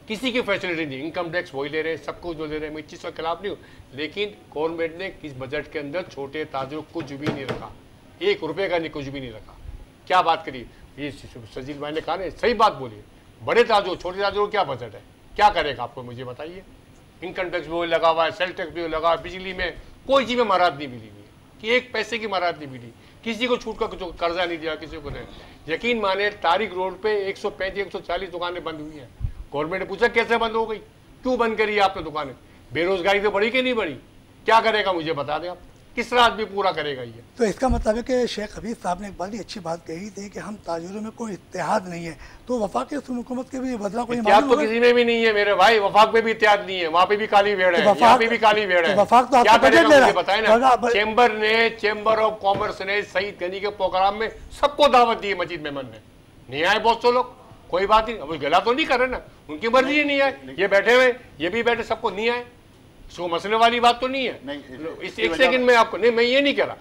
किसी की फैसिलिटी नहीं, इनकम टैक्स वही ले रहे हैं, सब कुछ जो ले रहे हैं, मैं इस चीज़ के खिलाफ नहीं हूँ, लेकिन गवर्नमेंट ने इस बजट के अंदर छोटे ताजिरों को कुछ भी नहीं रखा, 1 रुपये का नहीं, कुछ भी नहीं रखा। क्या बात करी, ये सजील भाई ने कहा ना, सही बात बोली, बड़े ताजरों छोटे ताजरों क्या बजट है, क्या करेगा आपको मुझे बताइए। इनकम टैक्स भी वही लगा हुआ है, सेल टैक्स भी लगा हुआ है, बिजली में कोई चीज़ में महारात नहीं मिली हुई है, कि 1 पैसे की महारात नहीं मिली, किसी को छूट का कर्जा नहीं दिया, किसी को नहीं। यकीन माने तारिक रोड पे 135-140 दुकानें बंद हुई हैं। गवर्नमेंट ने पूछा कैसे बंद हो गई, क्यों बंद करी आपने दुकानें, बेरोजगारी तो बढ़ी कि नहीं बढ़ी, क्या करेगा मुझे बता दें आप, किस तरह आदमी पूरा करेगा ये। तो इसका मतलब है कि शेख हबीब साहब ने एक बड़ी अच्छी बात कही थी कि हम ताजिरों में कोई इत्तेहाद नहीं है, तो वफाक हुकूमत के भी बदला कोई इत्तेहाद तो किसी में भी नहीं है मेरे भाई, वफाक में भी इत्तेहाद नहीं है, वहाँ पे भी काली भेड़ है, यहाँ पे भी काली भेड़ है। वफाक तो क्या करेगा मुझे बताए ना। चेंबर चेंबर ऑफ कॉमर्स ने सईद गनी के प्रोग्राम में सबको दावत दी है, मजीद मेमन ने, नहीं आए बहुत से लोग, कोई बात नहीं, अब गला तो नहीं कर रहे ना, उनकी मर्जी है नहीं आए, ये बैठे हुए, ये भी बैठे, सबको नहीं आए, इसको मसले वाली बात तो नहीं है। इस एक सेकंड में आपको नहीं, मैं ये नहीं कह रहा,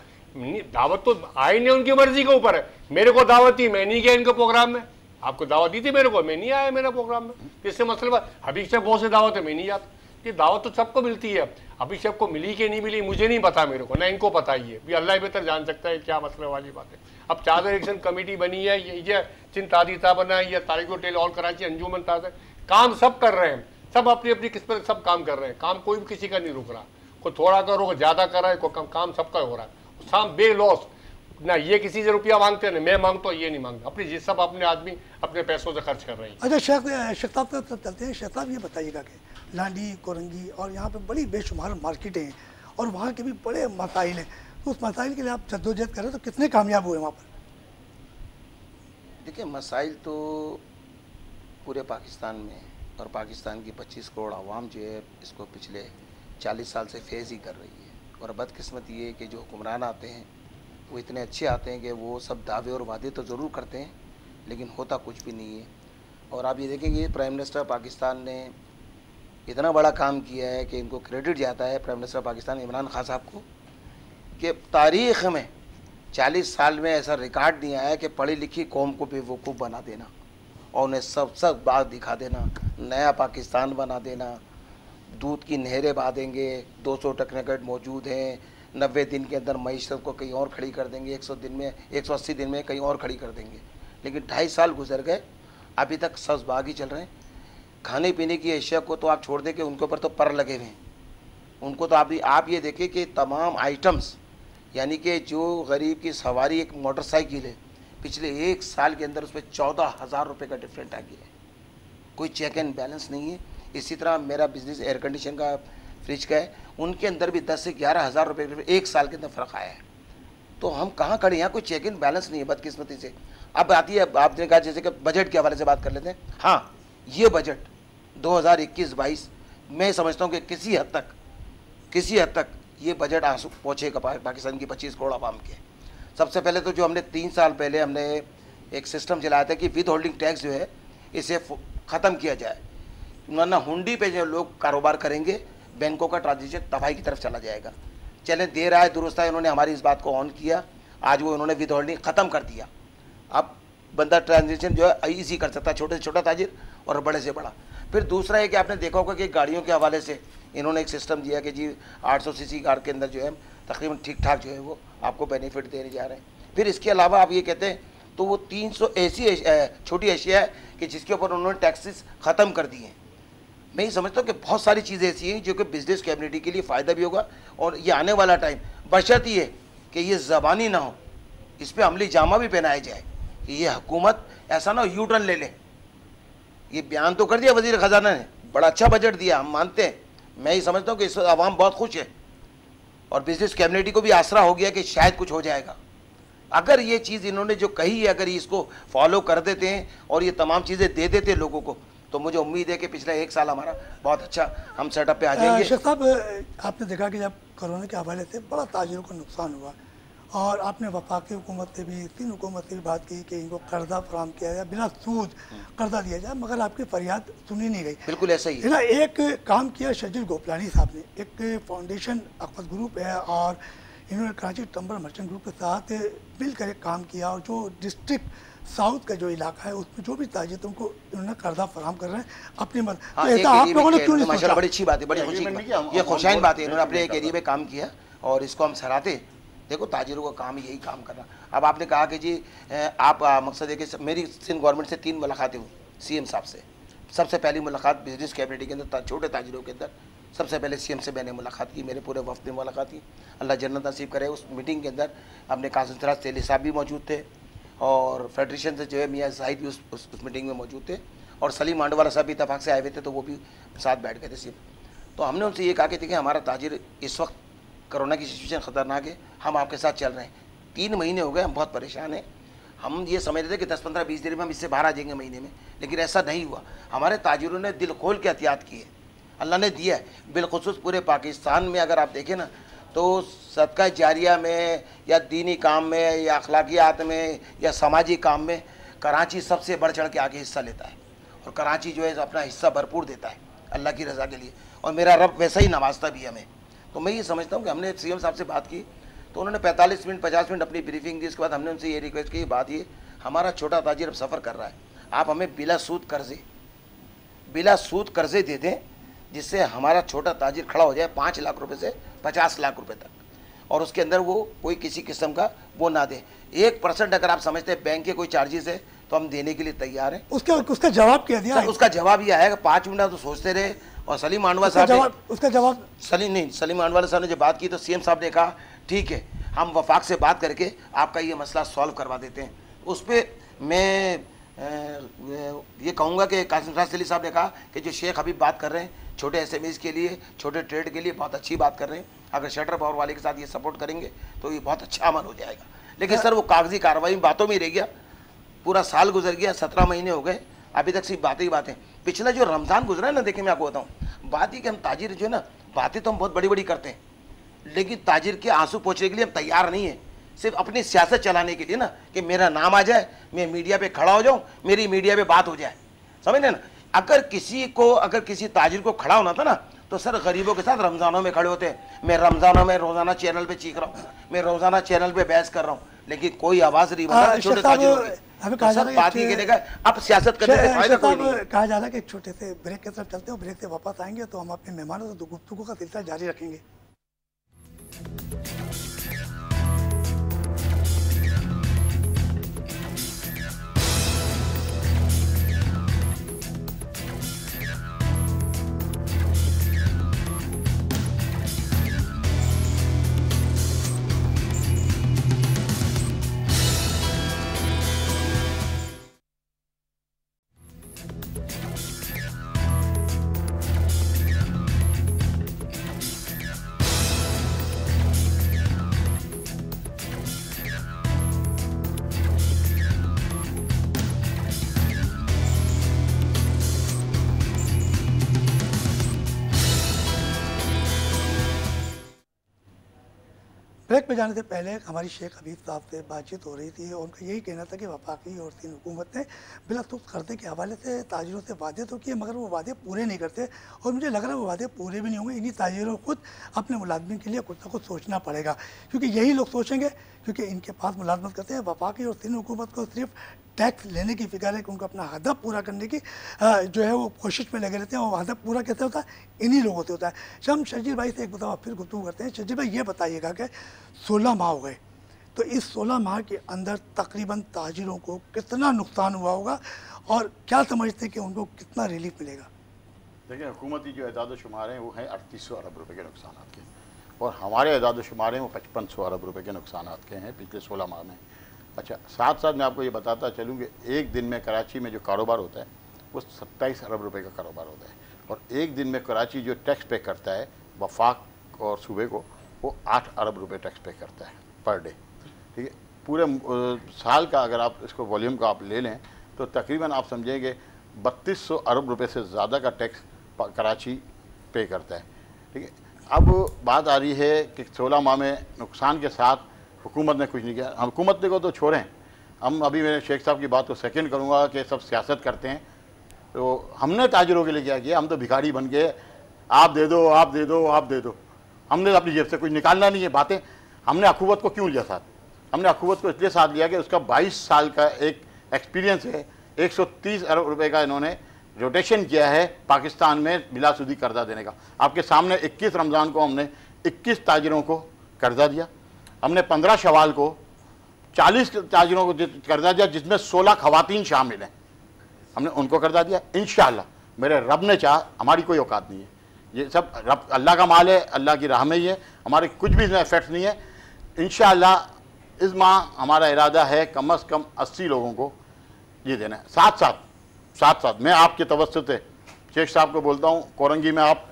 दावत तो आई नहीं, उनकी मर्जी के ऊपर है। मेरे को दावत थी, मैं नहीं गया इनके प्रोग्राम में, आपको दावत दी थी मेरे को, मैं नहीं आया मेरा प्रोग्राम में, इससे मसले अभी से बहुत से दावत है, मैं नहीं जाता। ये दावत तो सबको मिलती है, अभी सबको मिली कि नहीं मिली मुझे नहीं पता, मेरे को ना इनको पता ही है, भी अल्लाह बेहतर जान सकता है क्या मसले वाली बात है। अब चादर एक्शन कमेटी बनी है, ये चिंतादीता बना है, ये तारिक होटल ऑल कराची अंजुमन ताज़, काम सब कर रहे हैं, सब अपनी अपनी किस्मत सब काम कर रहे हैं, काम कोई भी किसी का नहीं रुक रहा, कोई थोड़ा करो कोई ज़्यादा कर रहा है, कोई काम सबका हो रहा है, शाम बेलॉस ना, ये किसी से रुपया मांगते हैं, मैं मांगता हूँ, ये नहीं मांगता, अपनी ये सब अपने आदमी अपने पैसों से खर्च कर रहे हैं। अच्छा शेख साहब चलते हैं, शेख साहब ये बताइएगा कि लांडी कोरंगी और यहाँ पे बड़ी बेशुमार मार्केटें हैं और वहाँ के भी बड़े मसाइल हैं, तो उस मसाइल के लिए आप जद्दोजहद करें तो कितने कामयाब हुए वहाँ पर? देखिए मसाइल तो पूरे पाकिस्तान में, और पाकिस्तान की 25 करोड़ आवाम जो है इसको पिछले 40 साल से फेस ही कर रही है। और बदकिस्मती ये कि जो हुक्मरान आते हैं वो इतने अच्छे आते हैं कि वो सब दावे और वादे तो ज़रूर करते हैं लेकिन होता कुछ भी नहीं है। और आप ये देखेंगे प्राइम मिनिस्टर पाकिस्तान ने इतना बड़ा काम किया है कि इनको क्रेडिट जाता है प्राइम मिनिस्टर पाकिस्तान इमरान खान साहब को, कि तारीख़ में 40 साल में ऐसा रिकॉर्ड नहीं आया कि पढ़ी लिखी कौम को बेवकूफ़ बना देना और उन्हें सब बात दिखा देना, नया पाकिस्तान बना देना, दूध की नहरें बहा देंगे, 200 टेक्नोक्रेट मौजूद हैं, 90 दिन के अंदर मईशत को कहीं और खड़ी कर देंगे, 180 दिन में कहीं और खड़ी कर देंगे। लेकिन 2.5 साल गुजर गए, अभी तक सब्ज़बाग ही चल रहे हैं। खाने पीने की अशिया को तो आप छोड़ दें कि उनके ऊपर तो पर लगे हुए हैं, उनको तो आप ये देखें कि तमाम आइटम्स, यानी कि जो गरीब की सवारी एक मोटरसाइकिल है, पिछले 1 साल के अंदर उस पर 14,000 रुपये का डिफरेंट आ गया है, कोई चेक एंड बैलेंस नहीं है। इसी तरह मेरा बिजनेस एयर कंडीशन का, फ्रिज का है, उनके अंदर भी 10 से 11,000 रुपये 1 साल के अंदर फ़र्क आया है। तो हम कहाँ खड़े, यहाँ कोई चेक एंड बैलेंस नहीं है बदकिस्मती से। अब आती है, आपने कहा जैसे कि बजट के हवाले से बात कर लेते हैं। हाँ, ये बजट 2021-22 मैं समझता हूँ कि किसी हद तक ये बजट आंसू पहुँचेगा पाकिस्तान की 25 करोड़ आवाम के। सबसे पहले तो जो हमने 3 साल पहले हमने एक सिस्टम चलाया था कि विद होल्डिंग टैक्स जो है इसे ख़त्म किया जाए, वरना हुंडी पे जो लोग कारोबार करेंगे बैंकों का ट्रांजिशन तबाही की तरफ चला जाएगा। चले देर आए दुरुस्त आए, उन्होंने हमारी इस बात को ऑन किया, आज वो उन्होंने विद होल्डिंग ख़त्म कर दिया। अब बंदा ट्रांजिशन जो है ईजी कर सकता है, छोटे से छोटा ताजिर और बड़े से बड़ा। फिर दूसरा है कि आपने देखा होगा कि गाड़ियों के हवाले से इन्होंने एक सिस्टम दिया कि जी 800 सीसी कार के अंदर जो है तकरीबन ठीक ठाक जो है वो आपको बेनिफिट देने जा रहे हैं। फिर इसके अलावा आप ये कहते हैं तो वो 300 ऐसी छोटी अशिया है कि जिसके ऊपर उन्होंने टैक्सेस ख़त्म कर दिए हैं। मैं ये समझता हूँ कि बहुत सारी चीज़ें ऐसी हैं जो कि बिजनेस कम्युनिटी के लिए फ़ायदा भी होगा, और ये आने वाला टाइम बशर्त ये कि ये ज़बानी ना हो, इस पर अमली जामा भी पहनाया जाए कि ये हुकूमत ऐसा ना हो यू टर्न ले ले। ये बयान तो कर दिया वज़ीर ख़जाना ने, बड़ा अच्छा बजट दिया, हम मानते हैं। मैं ये समझता हूँ कि इस आवाम बहुत खुश है और बिजनेस कम्युनिटी को भी आसरा हो गया कि शायद कुछ हो जाएगा। अगर ये चीज़ इन्होंने जो कही है, अगर इसको फॉलो कर देते हैं और ये तमाम चीज़ें दे देते हैं लोगों को, तो मुझे उम्मीद है कि पिछला 1 साल हमारा बहुत अच्छा हम सेटअप पे आ जाएंगे। शेख साहब, आपने देखा कि जब कोरोना के हवाले से बड़ा ताजिरों को नुकसान हुआ और आपने वफाकी हुकूमत से भी, 3 हुकूमत से भी बात की कि इनको कर्जा फराम किया जाए, बिना सूद कर्जा दिया जाए, मगर आपकी फरियाद सुनी नहीं गई। बिल्कुल ऐसा ही है ना। एक काम किया शर्जिल गोपलानी साहब ने, एक फाउंडेशन अक़वत ग्रुप है और इन्होंने कराची टम्बर मर्चेंट ग्रुप के साथ मिलकर एक काम किया, और जो डिस्ट्रिक्ट साउथ का जो इलाका है उसमें जो भी ताजिर उनको इन्होंने कर्जा फराम कर रहे हैं अपनी मदद। हाँ, तो ऐसा आप लोगों ने क्यों नहीं माशाल्लाह सोचा? बड़ी अच्छी बात है, बड़ी खुशी की बात, ये खुशाइन बात है। इन्होंने अपने एक एरिया में काम किया और इसको हम सराहते। देखो ताजिरों का काम यही काम करना। अब आपने कहा कि जी आप मकसद है कि मेरी सिंध गवर्नमेंट से 3 मुलाकातें हुई सीएम साहब से। सबसे पहली मुलाकात बिजनेस कम्युनिटी के अंदर, छोटे ताजिरों के अंदर, सबसे पहले सीएम से मैंने मुलाकात की, मेरे पूरे वफ्द में मुलाकात की, अल्लाह जन्नत नसीब करे। उस मीटिंग के अंदर अपने कासिम सिराज तेली साहब भी मौजूद थे और फेडरेशन से जो है मियाँ जाहिद भी उस मीटिंग में मौजूद थे, और सलीम मांडवाला साहब भी इत्तफाक से आए हुए थे, तो वो भी साथ बैठ गए थे सीएम। तो हमने उनसे ये कहा कि देखिए हमारा ताजिर इस वक्त कोरोना की सिचुएशन ख़तरनाक है, हम आपके साथ चल रहे हैं। 3 महीने हो गए, हम बहुत परेशान हैं। हम ये समझ रहे थे कि 10, 15, 20 दिन में हम इससे बाहर आ जाएंगे महीने में, लेकिन ऐसा नहीं हुआ। हमारे ताजिरों ने दिल खोल के एहतियात की है, अल्लाह ने दिया है। बिलखुसूस पूरे पाकिस्तान में अगर आप देखें ना, तो सदका जारिया में या दीनी काम में या अखलाकियात में या समाजी काम में कराची सबसे बढ़ चढ़ के आगे हिस्सा लेता है, और कराची जो है अपना हिस्सा भरपूर देता है अल्लाह की रज़ा के लिए, और मेरा रब वैसा ही नवाजता भी हमें। तो मैं ये समझता हूँ कि हमने सीएम साहब से बात की, तो उन्होंने 45 मिनट 50 मिनट अपनी ब्रीफिंग दी। इसके बाद हमने उनसे ये रिक्वेस्ट की, बात ये हमारा छोटा ताजिर अब सफ़र कर रहा है, आप हमें बिला सूद कर्जे दे दें, जिससे हमारा छोटा ताजिर खड़ा हो जाए 5 लाख रुपए से 50 लाख रुपए तक, और उसके अंदर वो कोई किसी किस्म का वो ना दे। 1% अगर आप समझते हैं बैंक के कोई चार्जेस है तो हम देने के लिए तैयार हैं। उसका जवाब क्या दिया? उसका जवाब ये आएगा, 5 मिनट तो सोचते रहे। और सलीम मांडवा साहब ने उसका जवाब सलीम मांडवाला साहब ने जब बात की तो सीएम साहब ने कहा ठीक है, हम वफाक से बात करके आपका ये मसला सॉल्व करवा देते हैं। उस पर मैं ये कहूँगा कि कासिम सिराज साहब ने कहा कि जो शेख अभी बात कर रहे हैं छोटे एसएमईज़ के लिए, छोटे ट्रेड के लिए बहुत अच्छी बात कर रहे हैं। अगर शटर पावर वाले के साथ ये सपोर्ट करेंगे तो ये बहुत अच्छा अमल हो जाएगा। लेकिन सर वो कागजी कार्रवाई बातों में ही रह गया, पूरा साल गुजर गया, 17 महीने हो गए, अभी तक सिर्फ बातें ही बातें। पिछला जो रमज़ान गुजरा है ना, देखिए मैं आपको बताऊँ, बात ही कि हम ताजिर जो है ना, बातें तो हम बहुत बड़ी बड़ी करते हैं, लेकिन ताजिर के आंसू पोंछने के लिए हम तैयार नहीं है, सिर्फ अपनी सियासत चलाने के लिए ना, कि मेरा नाम आ जाए, मैं मीडिया पे खड़ा हो जाऊँ, मेरी मीडिया पे बात हो जाए, समझ रहे ना। अगर किसी ताजिर को खड़ा होना था ना, तो सर गरीबों के साथ रमज़ानों में खड़े होते हैं। मैं रमज़ानों में रोज़ाना चैनल पे चीख रहा हूँ, मैं रोज़ाना चैनल पे बहस कर रहा हूँ, लेकिन कोई आवाज़ नहीं बना छोटे ताजिरों की। हमें कहा जा रहा है अब सियासत करने से फायदा कोई नहीं है। कहा जा रहा है कि छोटे से ब्रेक के तरफ चलते हैं, ब्रेक से वापस आएंगे तो हम अपने मेहमानों से गुफ्तगू का सिलसिला जारी रखेंगे। ब्रेक में जाने से पहले हमारी शेख हबीब साहब से बातचीत हो रही थी और उनका यही कहना था कि वफाकी और सिंध हुकूमत ने बिला सूद कर्जे के हवाले से ताजिरों से वादे तो किए, मगर वो वादे पूरे नहीं करते, और मुझे लग रहा है वो वादे पूरे भी नहीं होंगे। इन्हीं ताजिरों को खुद अपने मुलाजमिन के लिए कुछ ना कुछ सोचना पड़ेगा, क्योंकि यही लोग सोचेंगे क्योंकि इनके पास मुलाजमत करते हैं। वफाकी और सिंध हुकूमत को सिर्फ टैक्स लेने की फिक्र है कि उनको अपना हदफ पूरा करने की जो है वो कोशिश में लगे रहते हैं, और हदफ पूरा कैसे होता है? इन्हीं लोगों से होता है। हम शर्जील भाई से एक दफ़ा फिर गुफ्तगू करते हैं। शर्जील भाई ये बताइएगा कि 16 माह हो गए, तो इस 16 माह के अंदर तकरीबन ताजिरों को कितना नुकसान हुआ होगा और क्या समझते हैं कि उनको कितना रिलीफ मिलेगा? देखिए हुकूमती जो एदाद शुमार हैं वो हैं 3800 अरब रुपए के नुकसान के, और हमारे एदाद शुमार हैं वो 5500 अरब रुपए के नुकसान के हैं पिछले 16 माह में। अच्छा, साथ साथ मैं आपको ये बताता चलूँ कि एक दिन में कराची में जो कारोबार होता है वो 27 अरब रुपए का कारोबार होता है, और एक दिन में कराची जो टैक्स पे करता है वफाक और सूबे को, वो 8 अरब रुपए टैक्स पे करता है पर डे। ठीक है, पूरे साल का अगर आप इसको वॉल्यूम का आप ले लें तो तकरीबन आप समझेंगे 3200 अरब रुपए से ज़्यादा का टैक्स कराची पे करता है। ठीक है, अब बात आ रही है कि 16 माह में नुकसान के साथ हुकूमत ने कुछ नहीं किया। हुकूमत को तो छोड़ें, हम अभी मेरे शेख साहब की बात को सेकंड करूँगा कि सब सियासत करते हैं, तो हमने ताजरों के लिए क्या किया? हम तो भिखारी बन गए, आप दे दो, आप दे दो, आप दे दो। हमने अपनी जेब से कुछ निकालना नहीं है बातें। हमने अखुवत को क्यों लिया साथ? हमने अखुवत को इसलिए साथ लिया कि उसका 22 साल का एक एक्सपीरियंस है। 130 अरब रुपए का इन्होंने रोटेशन किया है पाकिस्तान में बिलासूदी कर्जा देने का। आपके सामने 21 रमज़ान को हमने 21 ताजिरों को कर्जा दिया, हमने 15 शवाल को 40 ताजिरों को कर्जा दिया, जिसमें 16 खवातीन शामिल हैं, हमने उनको कर्जा दिया। इंशाअल्लाह मेरे रब ने चाहा, हमारी कोई औकात नहीं है, ये सब रब अल्लाह का माल है, अल्लाह की राह में ही है, हमारे कुछ भी इसमें इफेक्ट नहीं है। इंशाअल्लाह इस माह हमारा इरादा है कम से कम 80 लोगों को ये देना है। साथ साथ मैं आपके तवस्सुत से शेख साहब को बोलता हूँ, कोरंगी में आप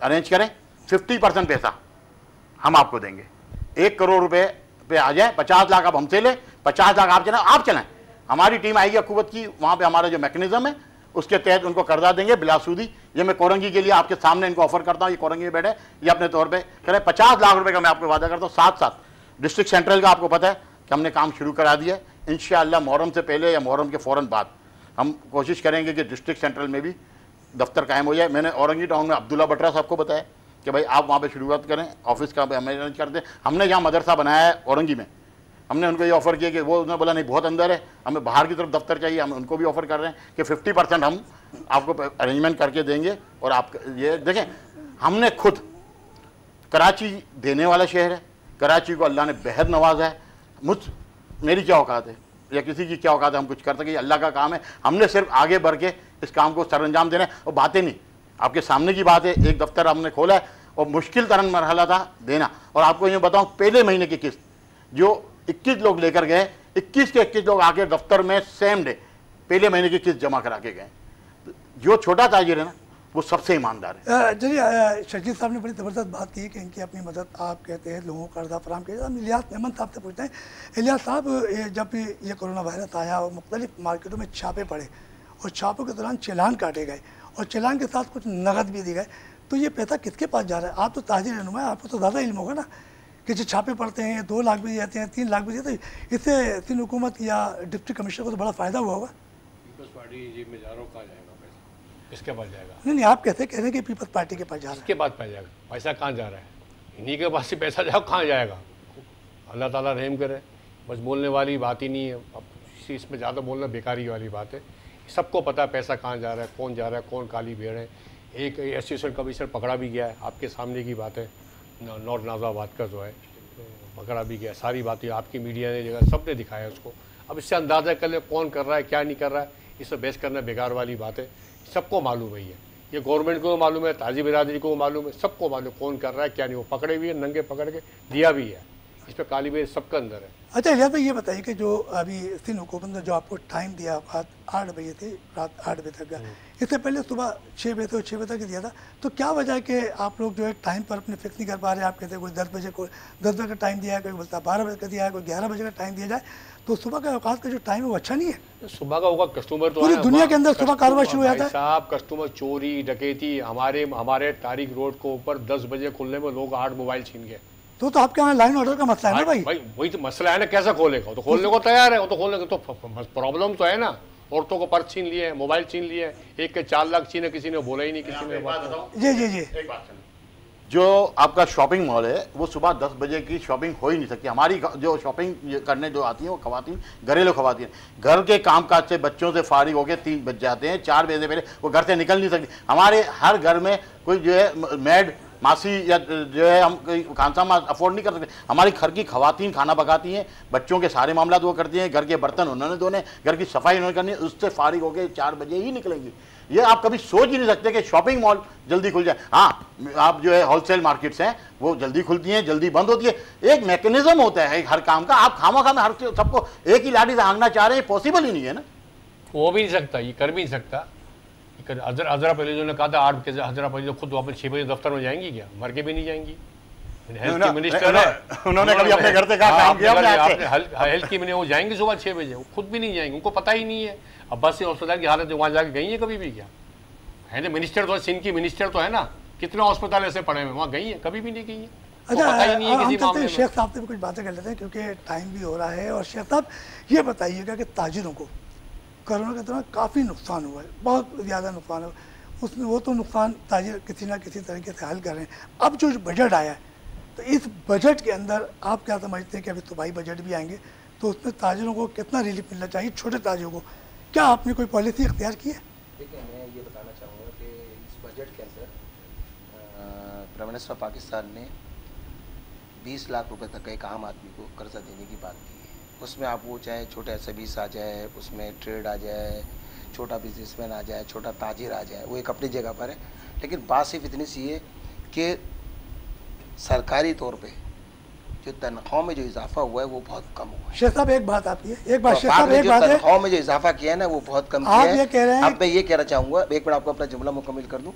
अरेंज करें, 50% पैसा हम आपको देंगे। 1 करोड़ रुपए पे आ जाए, 50 लाख आप हमसे लें, 50 लाख आप चलाएं। हमारी टीम आएगी हुकूमत की, वहाँ पे हमारा जो मैकेनिज्म है उसके तहत उनको कर्जा देंगे बिलासूदी। ये मैं कोरंगी के लिए आपके सामने इनको ऑफर करता हूँ, ये कोरंगी में बैठे, ये अपने तौर पे करें। 50 लाख रुपए का मैं आपको वादा करता हूँ। साथ साथ डिस्ट्रिक्ट सेंट्रल का आपको पता है कि हमने काम शुरू करा दिया है। इंशाअल्लाह मुहर्रम से पहले या मुहर्रम के फ़ौरन बाद हम कोशिश करेंगे कि डिस्ट्रिक्ट सेंट्रल में भी दफ्तर कायम हो जाए। मैंने औरंगी टाउन में अब्दुल्ला बटरा साहब को बताया कि भाई आप वहाँ पे शुरुआत करें, ऑफिस का हमें अरेंज कर दें। हमने जहाँ मदरसा बनाया है औरंगी में, हमने उनको ये ऑफ़र किया कि वो उन्होंने बोला नहीं बहुत अंदर है, हमें बाहर की तरफ दफ्तर चाहिए। हम उनको भी ऑफ़र कर रहे हैं कि 50% हम आपको अरेंजमेंट करके देंगे। और आप ये देखें, हमने खुद, कराची देने वाला शहर है, कराची को अल्लाह ने बेहद नवाजा है। मेरी क्या औकात है या किसी की क्या औकात है हम कुछ कर सके? अल्लाह का काम है। हमने सिर्फ आगे बढ़ के इस काम को सरअंजाम देना है। और बातें नहीं, आपके सामने की बात है, एक दफ्तर हमने खोला है और मुश्किल तरह मरहला था देना। और आपको ये बताऊं, पहले महीने की किस्त जो 21 लोग लेकर गए, 21 के 21 लोग आके दफ्तर में सेम डे पहले महीने की किस्त जमा करा के गए। जो छोटा ताजिर है ना, वो सबसे ईमानदार है। चलिए, शर्जील साहब ने बड़ी ज़बरदस्त बात की कि इनकी अपनी मदद आप कहते हैं लोगों को कर्जा फराम किया। हम इलियास मेमन साहब से पूछते हैं, इलियास साहब, जब भी ये कोरोना वायरस आया और मुख्तलिफ मार्केटों में छापे पड़े और छापों के दौरान चालान काटे गए और चालान के साथ कुछ नकद भी दी गए, तो ये पैसा किसके पास जा रहा है? आप तो ताजिर रहनुमा है, आपको तो ज़्यादा इल्म होगा ना कि जो छापे पड़ते हैं, 2 लाख भी जाते हैं, 3 लाख भी जाते हैं, इससे सिंध हुकूमत या डिप्टी कमिश्नर को तो बड़ा फ़ायदा हुआ होगा। पीपल्स पार्टी जेब में जा रहा हो, कहाँ जाएगा पैसा? किसके पास जाएगा? नहीं, आप कैसे कह रहे हैं कि पीपल्स पार्टी के पास जा रहा है? किसके पास पैसा जाएगा? पैसा कहाँ जा रहा है? इन्हीं के पास से पैसा जाओ, कहाँ जाएगा? अल्लाह ताला रहम करे। बस बोलने वाली बात ही नहीं है, अब इसमें ज़्यादा बोलना बेकारी वाली बात है। सबको पता है पैसा कहाँ जा रहा है, कौन जा रहा है, कौन काली भेड़ है। एक एसोसिएशन कमिश्नर पकड़ा भी गया है, आपके सामने की बात है, नॉर्थ नाजाबाद का जो है पकड़ा भी गया। सारी बातें आपकी मीडिया ने जगह सब ने दिखाया उसको। अब इससे अंदाज़ा कर ले कौन कर रहा है, क्या नहीं कर रहा है। इससे बहस करना बेकार वाली बात है। सबको मालूम है, ये गवर्नमेंट को मालूम है, ताजी बिरादरी को मालूम है, सबको मालूम कौन कर रहा है क्या नहीं। वो पकड़े भी है, नंगे पकड़ के दिया भी है। इस पर काली भेड़ सबके अंदर है। अच्छा इलियास भाई, ये बताइए कि जो अभी सिंध हुकूमत ने जो आपको टाइम दिया, रात 8 बजे थे, रात 8 बजे तक का, इससे पहले सुबह 6 बजे और 6 बजे तक दिया था, तो क्या वजह है कि आप लोग जो है टाइम पर अपने फिक्स नहीं कर पा रहे? आप कहते हैं कोई 10 बजे का टाइम दिया है, कोई बोलता 12 बजे का दिया है, कोई 11 बजे का टाइम दिया जाए, तो सुबह का अवकाश का जो टाइम है वो अच्छा नहीं है। सुबह का होगा, कस्टमर तो पूरी दुनिया के अंदर सुबह कारोबार शुरू हो जाता है साहब। कस्टमर चोरी डकैती, हमारे तारिक रोड को ऊपर 10 बजे खुलने में लोग 8 मोबाइल छीन गए। तो आपके यहाँ लाइन ऑर्डर का मसला है ना भाई? वही तो मसला है ना, कैसा खोलेगा? तो खोलने को तैयार है, वो तो खोलने को, तो प्रॉब्लम तो है ना। औरतों को पर्स छीन लिए, मोबाइल छीन लिए, एक के 4 लाख छीने, किसी ने बोला ही नहीं, किसी ने जी एक बात जो आपका शॉपिंग मॉल है वो सुबह 10 बजे की शॉपिंग हो ही नहीं सकती। हमारी जो शॉपिंग करने जो आती हैं वो खवातीन, घरेलू खवातीन, घर के कामकाज से बच्चों से फारिग होकर 3 बज जाते हैं, 4 बजे से पहले वो घर से निकल नहीं सकती। हमारे हर घर में कोई जो है मैड मासी या जो है हम खानसा अफोर्ड नहीं कर सकते। हमारी घर की खवातीन खाना पकाती हैं, बच्चों के सारे मामला वो करती हैं, घर के बर्तन उन्होंने धोने, घर की सफाई उन्होंने करनी, उससे फारिग होकर 4 बजे ही निकलेंगी। ये आप कभी सोच ही नहीं सकते कि शॉपिंग मॉल जल्दी खुल जाए। हाँ, आप जो है होलसेल मार्केट्स हैं वो जल्दी खुलती हैं, जल्दी बंद होती है। एक मैकेनिज्म होता है हर काम का। आप खामा हर सबको एक ही लाठी से हाँकना चाह रहे हैं, पॉसिबल ही नहीं है ना। हो भी नहीं सकता, ये कर भी नहीं सकता। हजरा पहले ने कहा था 8 बजे, हजरा पहले खुद वापस 6 बजे दफ्तर में जाएंगी क्या? मर के भी नहीं जाएंगी। हेल्थ की मिनिस्टर है, उन्होंने कभी अपने घर से कहा काम किया हेल्थ की वो जाएंगी सुबह 6 बजे, वो खुद भी नहीं जाएंगे, उनको पता ही नहीं है। अब्बास सिंह अस्पताल की हालत वहाँ जाके गई है कभी भी क्या? है ना, मिनिस्टर तो सिंध की मिनिस्टर तो है ना, कितना अस्पताल ऐसे पड़े हैं, वहाँ गई है? कभी भी नहीं गई है। अच्छा, पता ही नहीं है किसी मामले में। शेख साहब से भी कुछ बातें कर लेते हैं क्योंकि टाइम भी हो रहा है। और शेख साहब ये बताइएगा कि ताजिरों को कोरोना के दौरान काफ़ी नुकसान हुआ है, बहुत ज़्यादा नुकसान हुआ। उसमें वो तो नुकसान ताजिर किसी ना किसी तरीके से हल कर रहे हैं। अब जो बजट आया है, तो इस बजट के अंदर आप क्या समझते हैं कि अभी सूबाई बजट भी आएंगे, तो उसमें ताजिरों को कितना रिलीफ मिलना चाहिए, छोटे ताजिरों को? क्या आपने कोई पॉलिसी इख्तियार की है? देखिए, मैं ये बताना चाहूँगा कि इस बजट के अंदर प्राइम मिनिस्टर पाकिस्तान ने 20 लाख रुपए तक एक आम आदमी को कर्जा देने की बात की है। उसमें आप वो चाहे छोटे एसएबीस आ जाए, उसमें ट्रेड आ जाए, छोटा बिजनेसमैन आ जाए, छोटा ताजिर आ जाए, वो एक अपनी जगह पर है। लेकिन बात सिर्फ इतनी सी है कि सरकारी तौर पे जो तनख्वाह में जो इजाफा हुआ है वो बहुत कम हुआ है। शेख साहब एक बात आती है, एक बात तनख्वाह में जो इजाफा किया है ना वो बहुत कम किया है। ये कह रहे हैं, अब मैं ये कहना चाहूँगा, एक मिनट आपको अपना जुमला मुकम्मल कर दूँ,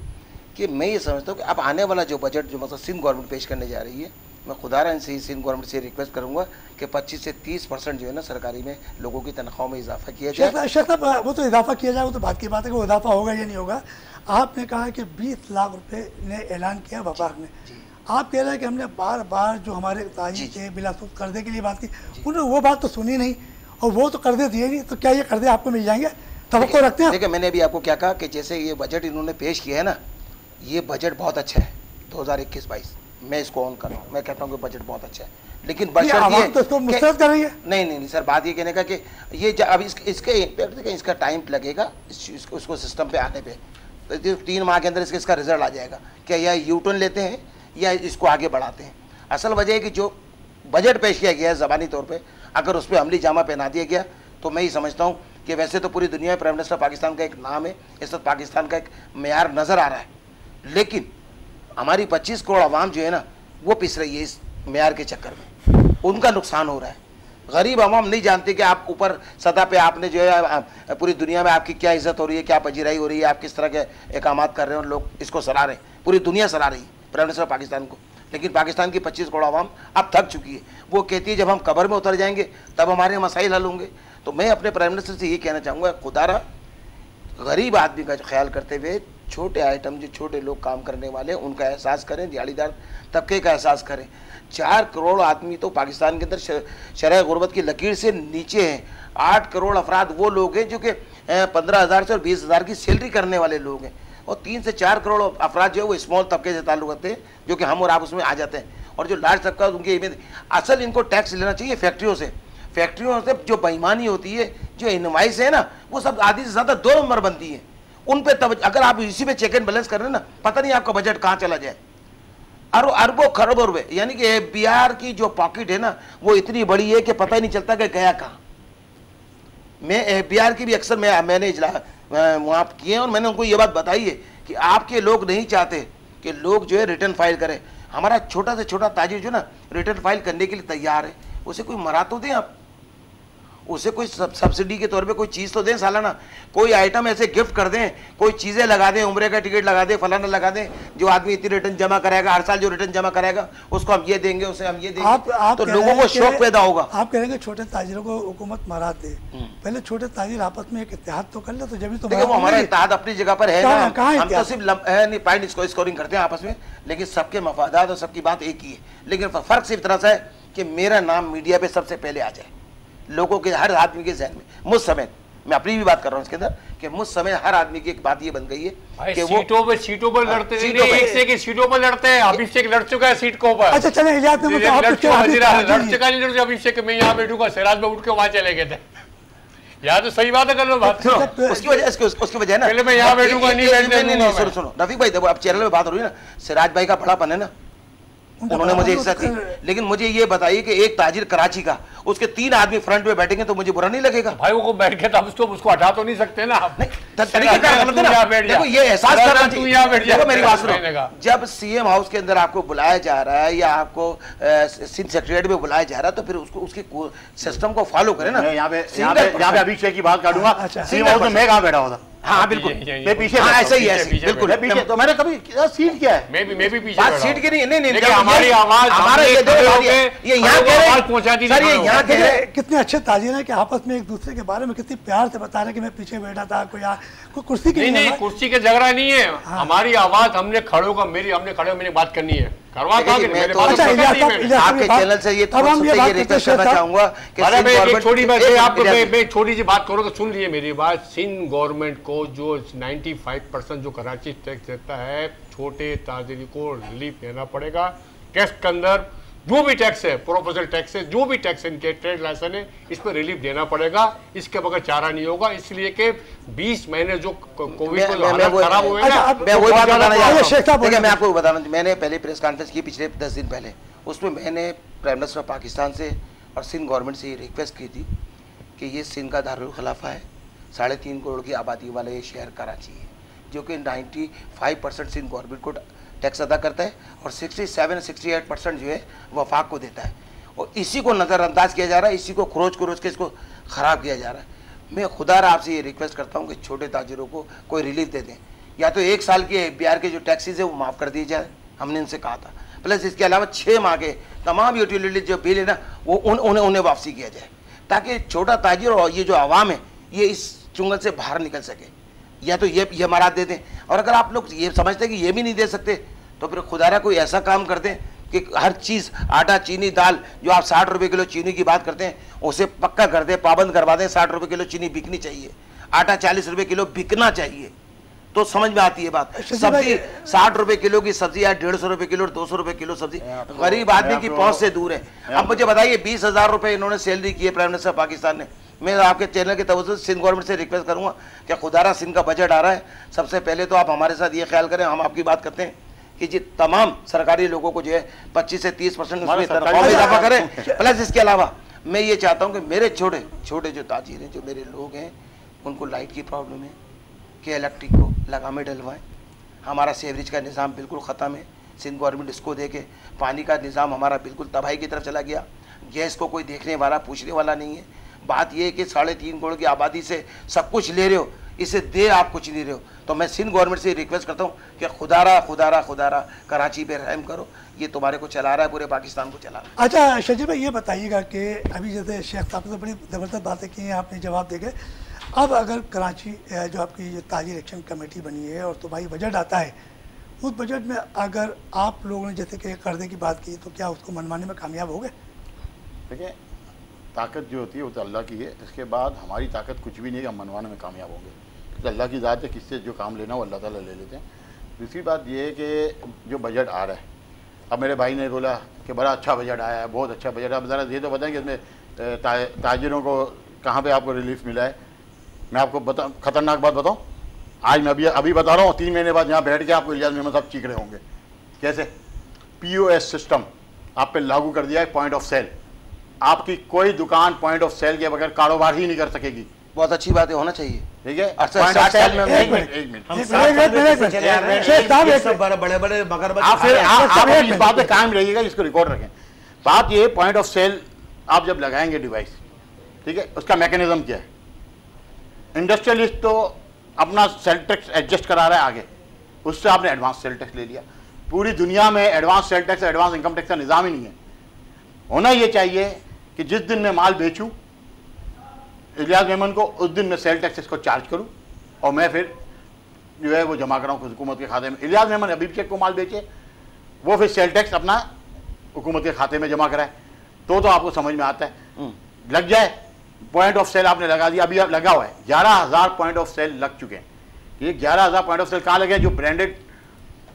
कि मैं ये समझता हूँ कि अब आने वाला जो बजट जो मतलब सिंध गवर्नमेंट पेश करने जा रही है, मैं खुदारा इनसे सिंध गवर्नमेंट से रिक्वेस्ट करूँगा कि 25 से 30% जो है ना सरकारी में लोगों की तनख्वाह में इजाफा किया जाए। शेख साहब वो तो इजाफा किया जाए, वो तो बात की बात है कि वो इजाफा होगा या नहीं होगा। आपने कहा कि 20 लाख रुपए ने ऐलान किया वफाक ने, आप कह रहे हैं कि हमने बार बार जो हमारे ताजिर के बिलासुब कर्जे के लिए बात की, उन्होंने वो बात तो सुनी नहीं और वो तो कर्जे दिए नहीं, तो क्या ये कर्जे आपको मिल जाएंगे? तवक्को रखते हैं? देखिए, मैंने अभी आपको क्या कहा कि जैसे ये बजट इन्होंने पेश किया है ना, ये बजट बहुत अच्छा है 2021-22, मैं इसको ऑन कर रहा हूँ, मैं कहता हूँ कि बजट बहुत अच्छा है। लेकिन नहीं सर, बात ये कहने का कि ये अब इसके इम्पैक्ट इसका टाइम लगेगा, उसको सिस्टम पे आने पे 3 माह के अंदर इसका रिजल्ट आ जाएगा। क्या यह यू टर्न लेते हैं या इसको आगे बढ़ाते हैं? असल वजह है कि जो बजट पेश किया गया है ज़बानी तौर पे, अगर उस पर अमली जामा पहना दिया गया तो मैं ही समझता हूँ कि वैसे तो पूरी दुनिया में प्राइम मिनिस्टर पाकिस्तान का एक नाम है, इस वक्त पाकिस्तान का एक मेयार नज़र आ रहा है, लेकिन हमारी 25 करोड़ आवाम जो है ना वो पिस रही है इस मेयार के चक्कर में, उनका नुकसान हो रहा है। गरीब आवाम नहीं जानते कि आप ऊपर सतह पे आपने जो है पूरी दुनिया में आपकी क्या इज्जत हो रही है, क्या पजीराई हो रही है, आप किस तरह के इकामात कर रहे हैं, और लोग इसको सराह रहे हैं, पूरी दुनिया सराह रही है प्राइम मिनिस्टर पाकिस्तान को। लेकिन पाकिस्तान की 25 करोड़ आवाम अब थक चुकी है। वो कहती है जब हम कब्र में उतर जाएंगे तब हमारे मसाइल हल होंगे। तो मैं अपने प्राइम मिनिस्टर से ये कहना चाहूँगा, खुदारा गरीब आदमी का ख्याल करते हुए छोटे आइटम जो छोटे लोग काम करने वाले हैं उनका एहसास करें, दिहाड़ीदार तबके का एहसास करें। 4 करोड़ आदमी तो पाकिस्तान के अंदर शरह गुर्बत की लकीर से नीचे हैं। 8 करोड़ अफराद वो लोग हैं जो कि 15,000 से और 20,000 की सैलरी करने वाले लोग हैं, और 3 से 4 करोड़ अफराद जो है वो स्मॉल तबके से ताल्लुक रखते हैं, जो कि हम और आप उसमें आ जाते हैं। और जो लार्ज तबका उनकी असल इनको टैक्स लेना चाहिए फैक्ट्रियों से जो बेईमानी होती है, जो इनवाइस है ना, वो सब आधी से ज़्यादा 2 नंबर बनती है। उन पे तब अगर आप इसी पे चेक एंड बैलेंस कर रहे हैं ना, पता नहीं आपका बजट कहाँ चला जाए। अरबों खरबों रुपए, यानी कि बिहार की जो पॉकेट है ना वो इतनी बड़ी है कि पता ही नहीं चलता कि गया कहाँ। मैं बिहार की भी अक्सर मैंने वहाँ किए और मैंने उनको ये बात बताई है कि आपके लोग नहीं चाहते कि लोग जो है रिटर्न फाइल करें। हमारा छोटा से छोटा ताजिर जो ना रिटर्न फाइल करने के लिए तैयार है, उसे कोई मरा तो दें आप, उसे कोई सब्सिडी के तौर पे कोई चीज़ तो दें सालाना, कोई आइटम ऐसे गिफ्ट कर दें, कोई चीज़ें लगा दें, उम्रे का टिकट लगा दें, फलाना लगा दें, जो आदमी इतनी रिटर्न जमा कराएगा हर साल, जो रिटर्न जमा कराएगा उसको हम ये देंगे, उसे हम ये देंगे, तो लोगों को शौक पैदा होगा। आप कह रहे हैं छोटे ताजिरों को हुकूमत मरा दे, पहले छोटे ताजिर आपस में एक इत्तेहाद तो कर ले, तो जब तो देखो हमारा इत्तेहाद अपनी जगह पर है ना, हम तो सिर्फ पॉइंट स्कोरिंग करते हैं आपस में, लेकिन सबके मफादात और सबकी बात एक ही है। लेकिन फ़र्क सिर्फ तरह से है कि मेरा नाम मीडिया पे सबसे पहले आ जाए, लोगों के हर आदमी के जहन में, मुझ समेत, मैं अपनी भी बात कर रहा हूँ इसके अंदर, कि मुझ समय हर आदमी की एक बात ये बन गई है कि वो सीटों पर लड़ते हैं, एक से एक सीटों पर लड़ते हैं। अभिषेक लड़ चुका है सीट को ऊपर। अच्छा चले इलियास में लड़ चुका नहीं, अभिषेक मैं यहाँ बैठूंगा, सिराज में उठ के वहां चले गए थे। यार तो सही बात है, कर लो बात। उसकी वजह ना, पहले मैं यहाँ बैठूंगा, नहीं बैठने दूंगा। सुनो रफीक भाई, देखो अब चैनल में बात हो रही है ना, सिराज भाई का बड़ापन है ना, उन्होंने मुझे इज्जत दी। लेकिन मुझे ये बताइए कि एक ताजिर कराची का, उसके 3 आदमी फ्रंट में बैठेंगे तो मुझे बुरा नहीं लगेगा? भाई वो बैठ के तब उसको हटा तो नहीं सकते ना। तरीके का गलत है ना। देखो ये एहसास करना चाहिए। देखो मेरी बात सुनो, जब सीएम हाउस के अंदर आपको बुलाया जा रहा है या आपको सिंध सेक्रेटरीट में बुलाया जा रहा है तो फिर उसको उसके सिस्टम को फॉलो करें ना। यहाँ पे अभिषेक की बात काटूंगा, सीएम हाउस में मैं कहाँ बैठा होता? हाँ बिल्कुल, मैं पीछे, ऐसा ही है, बिल्कुल पीछे। तो मैंने कभी सीट किया है? मैं भी पीछे बात सीट की नहीं, नहीं हमारी आवाज, हमारा ये यहाँ पहुंचा दी। सर, ये यहाँ के कितने अच्छे ताजिर हैं कि आपस में एक दूसरे के बारे में कितनी प्यार से बता रहे कि मैं पीछे बैठा था, कोई कुर्सी की नहीं, कुर्सी के झगड़ा नहीं है। हमारी आवाज हमने खड़े होकर मैंने बात करनी है, करवा था कि मेरे पास आपके चैनल से ये रिक्वेस्ट करना चाहूंगा कि मैं छोटी सी बात करूँ तो सुन लीजिए मेरी बात। सिंध गवर्नमेंट को जो 95% जो कराची टैक्स देता है, छोटे ताजिर को रिलीफ देना पड़ेगा। टैक्स के अंदर जो भी टैक्स है, प्रोफेशनल टैक्स है, जो भी टैक्स इनके ट्रेड लाइसेंस है, इस पर रिलीफ देना पड़ेगा। इसके बगैर चारा नहीं होगा, इसलिए कि 20 महीने जो कोविड में हालत खराब हुए ना, मैं वही बात बताना चाहता हूं। देखिए मैं आपको बताना, मैंने पहले प्रेस कॉन्फ्रेंस की पिछले 10 दिन पहले, उसमें मैंने प्राइम मिनिस्टर पाकिस्तान से और सिंध गवर्नमेंट से ये रिक्वेस्ट की थी कि ये सिंध का दारुल खिलाफा है, 3.5 करोड़ की आबादी वाला ये शहर कराची है, जो कि 95% सिंध गवर्नमेंट को टैक्स अदा करता है और 67-68% जो है वफाक को देता है। और इसी को नज़रअंदाज किया जा रहा है, इसी को खरोच के इसको ख़राब किया जा रहा है। मैं खुदारा आपसे ये रिक्वेस्ट करता हूँ कि छोटे ताजिरों को कोई रिलीफ दे दें, या तो 1 साल के बिहार के जो टैक्सेस है वो माफ़ कर दिए जाए, हमने इनसे कहा था। प्लस इसके अलावा 6 माह के तमाम यूटिलिटी जो बिल है ना वो उन्हें वापसी किया जाए, ताकि छोटा ताजिर और ये जो आवाम है ये इस चुंगल से बाहर निकल सके। या तो ये मराद दे दें, और अगर आप लोग ये समझते हैं कि ये भी नहीं दे सकते तो फिर खुदारा कोई ऐसा काम कर दें कि हर चीज़, आटा, चीनी, दाल, जो आप 60 रुपये किलो चीनी की बात करते हैं उसे पक्का कर दें, पाबंद करवा दें। 60 रुपये किलो चीनी बिकनी चाहिए, आटा 40 रुपये किलो बिकना चाहिए, तो समझ में आती है बात। सब्जी 60 रुपये किलो की सब्जी या 150 रुपये किलो, 200 रुपये किलो सब्जी गरीब आदमी की पहुंच से दूर है। अब मुझे बताइए 20,000 रुपये इन्होंने सैलरी की है प्राइम मिनिस्टर पाकिस्तान ने। मैं आपके चैनल के तवज्जो से सिंध गवर्नमेंट से रिक्वेस्ट करूंगा कि खुदारा सिंध का बजट आ रहा है, सबसे पहले तो आप हमारे साथ ये ख्याल करें, हम आपकी बात करते हैं कि जी तमाम सरकारी लोगों को जो है 25 से 30% उसमें तनख्वाह में इजाफा करें। प्लस इसके अलावा मैं ये चाहता हूँ कि मेरे छोटे छोटे जो ताजिर हैं, जो मेरे लोग हैं, उनको लाइट की प्रॉब्लम है कि इलेक्ट्रिक को लगामे डलवाएँ। हमारा सीवरेज का निज़ाम बिल्कुल ख़त्म है, सिंध गवर्नमेंट इसको दे के। पानी का निज़ाम हमारा बिल्कुल तबाही की तरफ चला गया, गैस को कोई देखने वाला, पूछने वाला नहीं है। बात यह है कि 3.5 करोड़ की आबादी से सब कुछ ले रहे हो, इसे दे आप कुछ नहीं रहे हो। तो मैं सिंध गवर्नमेंट से रिक्वेस्ट करता हूँ कि खुदारा कराची पे रहम करो, ये तुम्हारे को चला रहा है, पूरे पाकिस्तान को चला रहा है। अच्छा शजीब भाई, ये बताइएगा कि अभी जैसे शेख साहब ने बड़ी ज़बरदस्त बातें की हैं, आपने जवाब देके, अब अगर कराची जो आपकी ये ताजिर एक्शन कमेटी बनी है और तो भाई बजट आता है, उस बजट में अगर आप लोगों ने जैसे कि कर्जे की बात की तो क्या उसको मनवाने में कामयाब हो गए? देखिए, ताकत जो होती है वो तो अल्लाह की है, इसके बाद हमारी ताकत कुछ भी नहीं है, हम मनवाने में कामयाब होंगे, क्योंकि अल्लाह की ज़ात है, किससे जो काम लेना वो अल्लाह ताला ले लेते हैं। दूसरी बात ये है कि जो बजट आ रहा है, अब मेरे भाई ने बोला कि बड़ा अच्छा बजट आया है, बहुत अच्छा बजट है। अब ज़रा ये तो बताएं कि इसमें ताजिरों को कहाँ पर आपको रिलीफ मिला है। मैं आपको ख़तरनाक बात बताऊँ, आज मैं अभी बता रहा हूँ, 3 महीने बाद यहाँ बैठ के आपको इलियास मेमन साहब चीख रहे होंगे। कैसे? POS सिस्टम आप पे लागू कर दिया है, पॉइंट ऑफ सेल। आपकी कोई दुकान पॉइंट ऑफ सेल के बगैर कारोबार ही नहीं कर सकेगी। बहुत अच्छी बात है, होना चाहिए, ठीक है। बड़े मगरमच्छ आप फिर आप इस बात पे कायम रहिएगा, इसको रिकॉर्ड रखें। बात ये, पॉइंट ऑफ सेल आप जब लगाएंगे डिवाइस, ठीक है, उसका मैकेनिज्म क्या है? इंडस्ट्रियलिस्ट तो अपना सेल टैक्स एडजस्ट करा रहा है आगे, उससे आपने एडवांस सेल टैक्स ले लिया। पूरी दुनिया में advance sale tax, advance income tax का निज़ाम ही नहीं है। होना ये चाहिए कि जिस दिन मैं माल बेचूं इलियास मेमन को, उस दिन मैं सेल टैक्स इसको चार्ज करूं और मैं फिर जो है वो जमा कराऊं हुकूमत के खाते में। इलियास मेमन अभी चेक को माल बेचे, वो फिर सेल टैक्स अपना हुकूमत के खाते में जमा कराए, तो आपको समझ में आता है। लग जाए, पॉइंट ऑफ सेल आपने लगा दिया, अभी लगा हुआ है 11,000 पॉइंट ऑफ सेल लग चुके हैं। ये 11,000 पॉइंट ऑफ सेल कहाँ लगे हैं? जो ब्रांडेड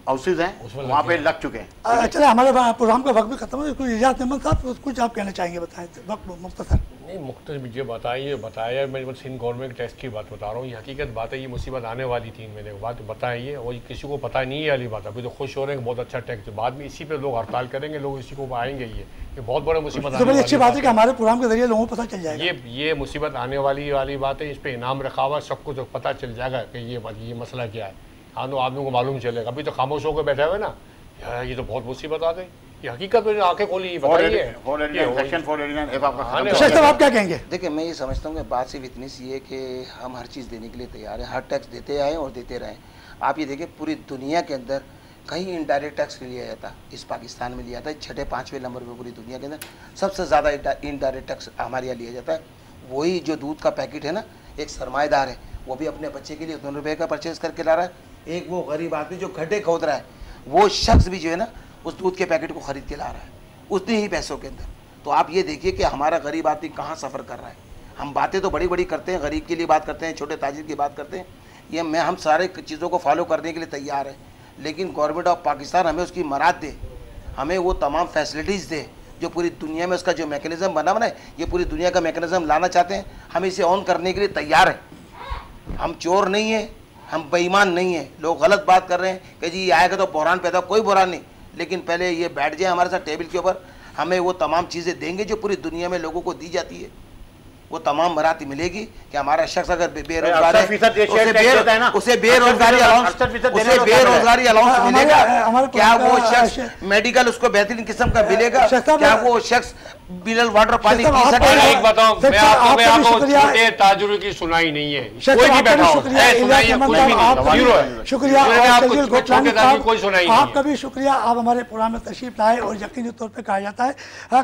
हाउसेज हैं वहाँ पे लग चुके हैं। चलिए, हमारे प्रोग्राम का वक्त भी खत्म है। इलियास मेमन साहब कुछ आप कहना चाहेंगे, बताएं, वक्त मुख्तसर। नहीं मुख्तलिफ जो बताया मैं बस इन गवर्नमेंट टैक्स की बात बता रहा हूँ। ये हकीकत बात है, ये मुसीबत आने वाली 3 महीने के बाद बताई है और किसी को पता नहीं है वाली बात। अभी तो खुश हो रहे हैं बहुत अच्छा टैक्स, बाद में इसी पे लोग हड़ताल करेंगे, लोग इसी को आएंगे। ये बहुत बड़ा मुसीबत तो बड़ी अच्छी बात है कि हमारे प्रोग्राम के जरिए लोगों को पता चल जाएगा। ये मुसीबत आने वाली बात है। इस पर इनाम रखा हुआ, सबको तो पता चल जाएगा कि ये मसला क्या है। आदमी को मालूम चलेगा। अभी तो खामोश होकर बैठे हुए ना, ये तो बहुत मुसीबत आ गई। ये हकीकत में आंखें खोली बताइए। आप क्या कहेंगे? देखिए मैं ये समझता हूँ कि बात सिर्फ इतनी सी है कि हम हर चीज़ देने के लिए तैयार हैं, हर टैक्स देते आए और देते रहें। आप ये देखिए पूरी दुनिया के अंदर कहीं इनडायरेक्ट टैक्स लिया जाता है, इस पाकिस्तान में लिया जाता है 6ठे 5वें नंबर पर पूरी दुनिया के अंदर सबसे ज़्यादा इनडायरेक्ट टैक्स हमारे यहाँ लिया जाता है। वही जो दूध का पैकेट है ना, एक सरमाएदार है वो भी अपने बच्चे के लिए 2 रुपये का परचेज करके ला रहा है। एक वो गरीब आदमी जो गड्ढे खोद रहा है, वो शख्स भी जो है ना उस दूध के पैकेट को ख़रीद के ला रहा है उतने ही पैसों के अंदर। तो आप ये देखिए कि हमारा गरीब आदमी कहाँ सफ़र कर रहा है। हम बातें तो बड़ी बड़ी करते हैं, गरीब के लिए बात करते हैं, छोटे ताजिर की बात करते हैं, हम सारे चीज़ों को फॉलो करने के लिए तैयार हैं, लेकिन गवर्नमेंट ऑफ पाकिस्तान हमें उसकी मराद दे, हमें वो तमाम फैसिलिटीज़ दे जो पूरी दुनिया में उसका जो मैकेनिज़्म बना है, ये पूरी दुनिया का मैकेनिज़्म लाना चाहते हैं। हम इसे ऑन करने के लिए तैयार हैं। हम चोर नहीं हैं, हम बेईमान नहीं हैं। लोग गलत बात कर रहे हैं कि जी ये आएगा तो बहरान पैदा, कोई बहरान नहीं, लेकिन पहले ये बैठ जाए हमारे साथ टेबल के ऊपर, हमें वो तमाम चीज़ें देंगे जो पूरी दुनिया में लोगों को दी जाती है। वो तमाम मराती मिलेगी कि हमारा शख्स अगर बेरोजगार है उसे बेरोजगारी अलाउंस मिलेगा, क्या वो शख्स मेडिकल उसको बेहतरीन किस्म का मिलेगा, क्या वो शख्स मिनरल वाटर पानी पी सकेगा। एक बताओ, मैं आपको छोटे ताजुर्बे की सुनाई नहीं है, कोई नहीं बैठा हो, सुनाइए कोई भी नहीं, जीरो है। शुक्रिया कोई सुनाई नहीं। आपका भी शुक्रिया, आप हमारे प्रोग्राम में तशरीफ लाए। और यकीनी तौर पर कहा जाता है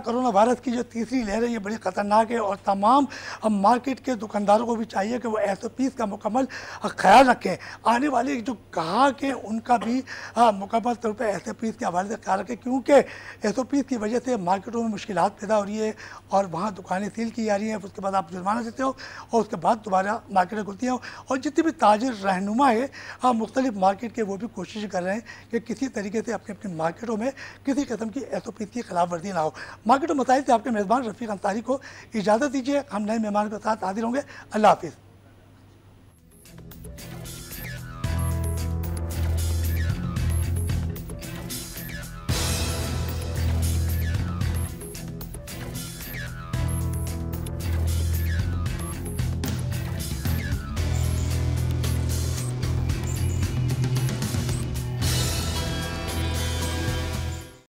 कोरोना वायरस की जो तीसरी लहर है ये बड़ी खतरनाक है और तमाम मार्केट के दुकानदारों को भी चाहिए कि वो SOPs का मुकम्मल ख्याल रखें। आने वाले जो ग्राहक हैं उनका भी मुकम्मल तौर पर SOPs के हवाले से ख्याल रखें, क्योंकि SOPs की वजह से मार्केटों में मुश्किलात पैदा हो रही है और वहाँ दुकानें सील की जा रही हैं। उसके बाद आप जुर्माना देते हो और उसके बाद दोबारा मार्केटें खुलती हैं। और जितने भी ताजिर रहनुमा है मुख्तलिफ मार्केट के, वो भी कोशिश कर रहे हैं कि किसी तरीके से अपनी अपनी मार्केटों में किसी किस्म की SOPs की खिलाफ वर्जी ना हो। मार्केट मसाइल से आपके मेज़बान रफ़ीक अंसारी को इजाज़त दीजिए। हम नए मेहमान के साथ हाजिर होंगे। अल्लाह हाफिज़।